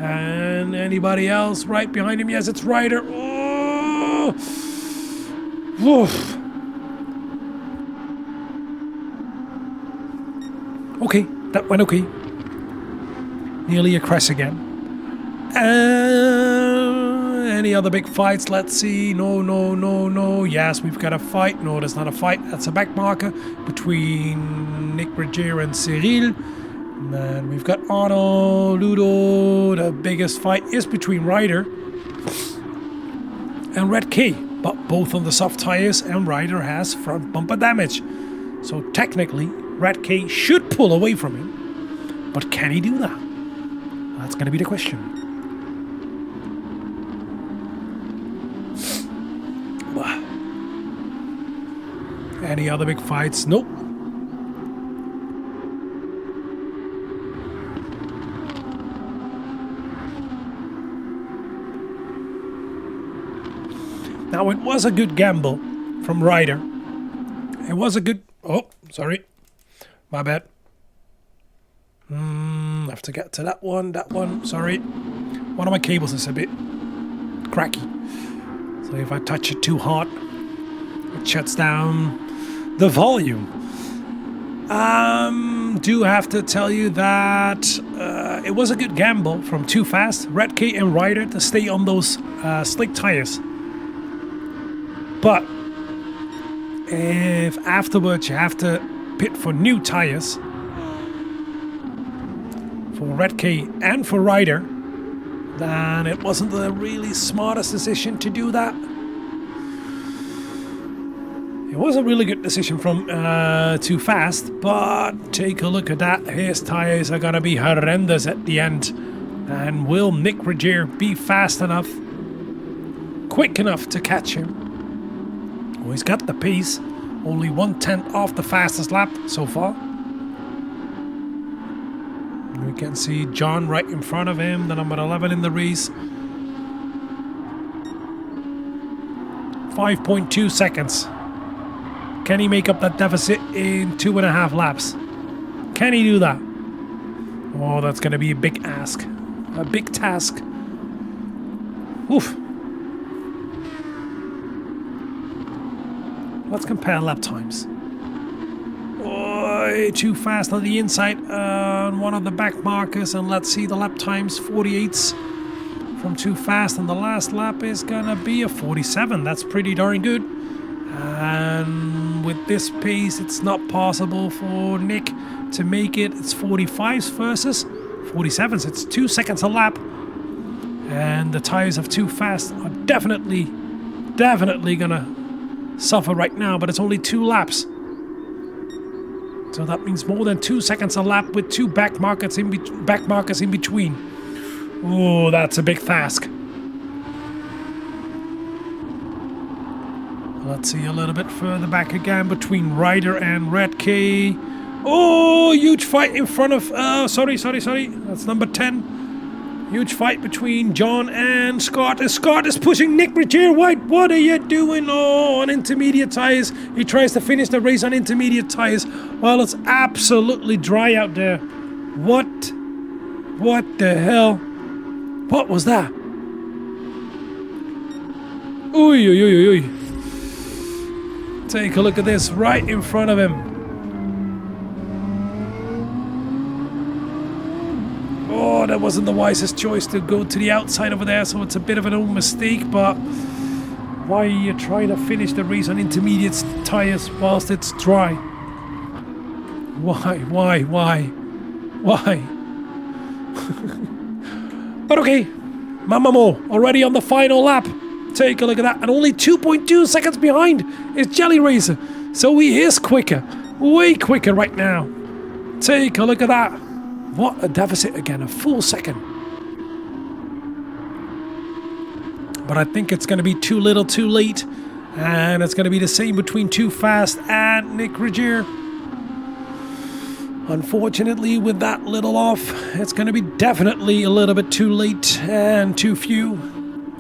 And anybody else right behind him? Yes, it's Ryder. Oh! Woof. Okay, that went okay. Nearly a crash again. Any other big fights? Let's see. No. Yes, we've got a fight. No, that's not a fight. That's a back marker between Nick Roger and Cyril. And we've got Otto, Ludo. The biggest fight is between Ryder and Red K. But both on the soft tires, and Ryder has front bumper damage. So technically, Red K should pull away from him. But can he do that? That's going to be the question. Any other big fights? Nope. Now, it was a good gamble from Ryder. It was a good... Oh, sorry. My bad. I have to get to that one. Sorry. One of my cables is a bit cracky. So if I touch it too hard, it shuts down the volume. Do have to tell you that it was a good gamble from Too Fast, Red K and Ryder to stay on those slick tires. But if afterwards you have to pit for new tires for Red K and for Ryder, then it wasn't the really smartest decision to do that. It was a really good decision from Too Fast, but take a look at that. His tires are gonna be horrendous at the end. And will Nick Roger be fast enough, quick enough to catch him? Well, he's got the pace, only 1/10 off the fastest lap so far. We can see John right in front of him, the number 11 in the race. 5.2 seconds. Can he make up that deficit in 2.5 laps? Can he do that? Oh, that's going to be a big ask. A big task. Oof. Let's compare lap times. Oh, Too Fast on the inside on one of the back markers. And let's see the lap times. 48s from Too Fast. And the last lap is going to be a 47. That's pretty darn good. And with this pace, it's not possible for Nick to make it. It's 45s versus 47s. It's 2 seconds a lap. And the tires of Too Fast are definitely gonna suffer right now, but it's only 2 laps. So that means more than 2 seconds a lap with 2 back markers in between. Oh, that's a big task. Let's see a little bit further back again between Ryder and Red K. Oh, huge fight in front of... sorry. That's number 10. Huge fight between John and Scott. And Scott is pushing Nick Roger. What are you doing? Oh, on intermediate tires. He tries to finish the race on intermediate tires while it's absolutely dry out there. What the hell? What was that? Oy. Take a look at this right in front of him. Oh, that wasn't the wisest choice to go to the outside over there, so it's a bit of an old mistake, but why are you trying to finish the race on intermediate tires whilst it's dry? Why? But okay, Mamamo already on the final lap. Take a look at that, and only 2.2 seconds behind is Jelly Racer. So he is quicker, way quicker right now. Take a look at that. What a deficit again, a full second. But I think it's going to be too little, too late. And it's going to be the same between Too Fast and Nick Roger. Unfortunately, with that little off, it's going to be definitely a little bit too late and too few.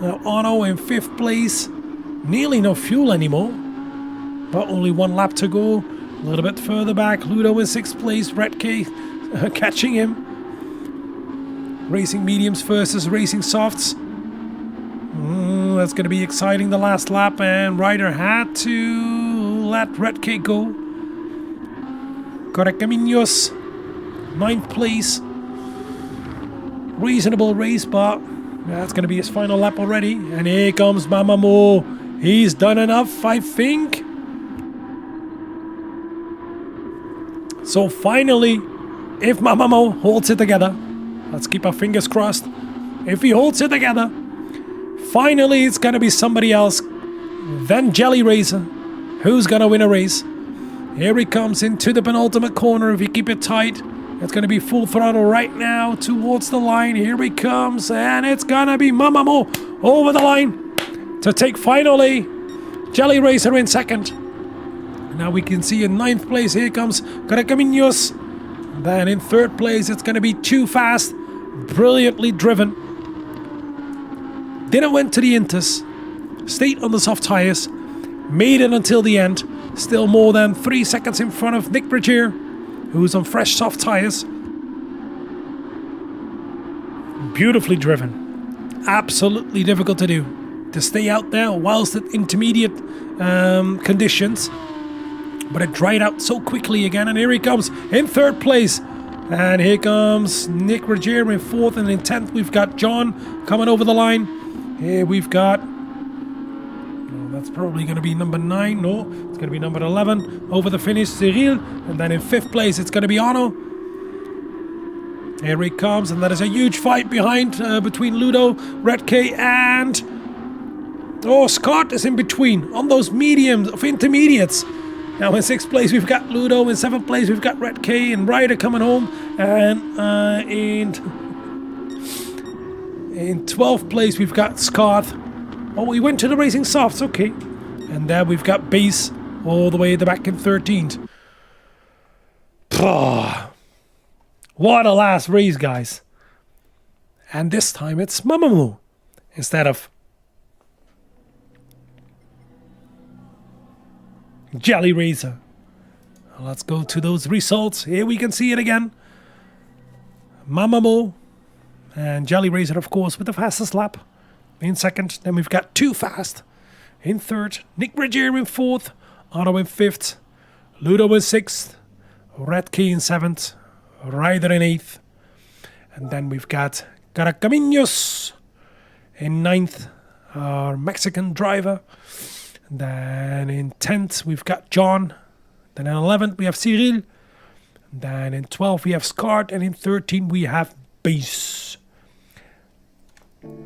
Now, Otto in 5th place. Nearly no fuel anymore. But only 1 lap to go. A little bit further back, Ludo in 6th place, Red K catching him. Racing mediums versus racing softs. That's going to be exciting the last lap, and Ryder had to let Red K go. Correcaminos, 9th place. Reasonable race, but that's going to be his final lap already. And here comes Mamamo. He's done enough, I think. So finally, if Mamamo holds it together, let's keep our fingers crossed. If he holds it together, finally it's going to be somebody else than Jelly Razor who's going to win a race. Here he comes into the penultimate corner. If you keep it tight, it's going to be full throttle right now towards the line. Here he comes, and it's going to be Mamamo over the line to take finally Jelly Razor in 2nd. Now we can see in 9th place, here comes Correcaminos. Then in 3rd place, it's going to be Too Fast, brilliantly driven. Didn't went to the Inters, stayed on the soft tires, made it until the end. Still more than 3 seconds in front of Nick Bragier, who's on fresh soft tires. Beautifully driven. Absolutely difficult to do. To stay out there whilst at intermediate conditions. But it dried out so quickly again, and here he comes in 3rd place. And here comes Nick Bragier in 4th, and in 10th we've got John coming over the line. Here we've got... that's probably going to be number 9. No, it's going to be number 11. Over the finish, Cyril. And then in 5th place, it's going to be Arno. Here he comes, and that is a huge fight behind between Ludo, Red K, and... oh, Scott is in between on those mediums of intermediates. Now in 6th place, we've got Ludo. In 7th place, we've got Red K and Ryder coming home. And in 12th place, we've got Scott. Oh, we went to the Racing Softs, okay. And there we've got Base all the way at the back in 13th. What a last race, guys. And this time it's Mamamoo instead of Jelly Razor. Let's go to those results. Here we can see it again. Mamamoo and Jelly Razor, of course, with the fastest lap. In 2nd, then we've got Too Fast in 3rd, Nick Bragier in 4th, Otto in 5th, Ludo in 6th, Red Key in 7th, Ryder in 8th, and then we've got Correcaminos in 9th, our Mexican driver. And then in 10th, we've got John. Then in 11th, we have Cyril. And then in 12th, we have Scott. And in 13th, we have Base.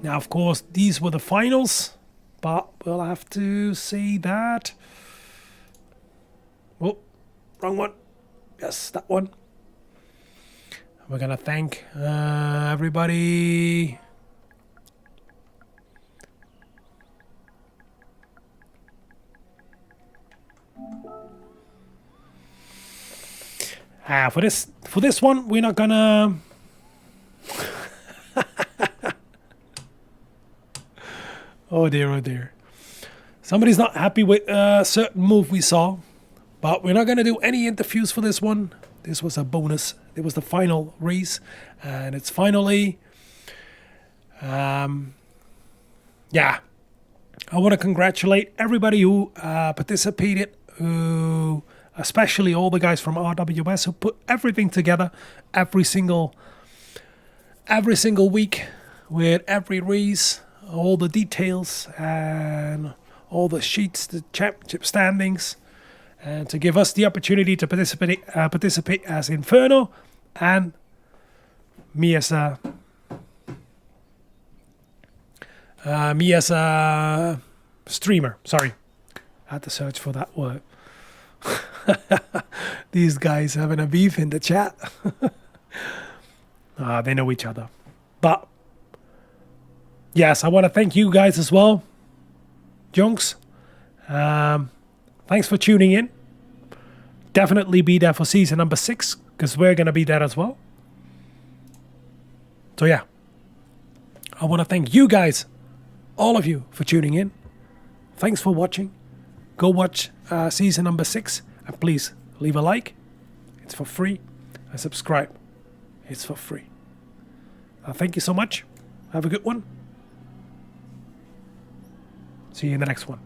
Now, of course, these were the finals, but we'll have to say that... oh, wrong one. Yes, that one. We're going to thank everybody. For this one, we're not going to... Oh dear. Somebody's not happy with a certain move we saw, but we're not going to do any interviews for this one. This was a bonus. It was the final race, and it's finally... yeah. I want to congratulate everybody who participated, especially all the guys from RWS who put everything together every single week with every race. All the details and all the sheets, the championship standings, and to give us the opportunity to participate as Inferno and me as a streamer. Sorry, I had to search for that word. These guys having a beef in the chat. They know each other, but. Yes, I want to thank you guys as well, Junks. Thanks for tuning in. Definitely be there for season number 6, because we're going to be there as well. So yeah, I want to thank you guys, all of you, for tuning in. Thanks for watching. Go watch season number 6, and please leave a like. It's for free. And subscribe. It's for free. Thank you so much. Have a good one. See you in the next one.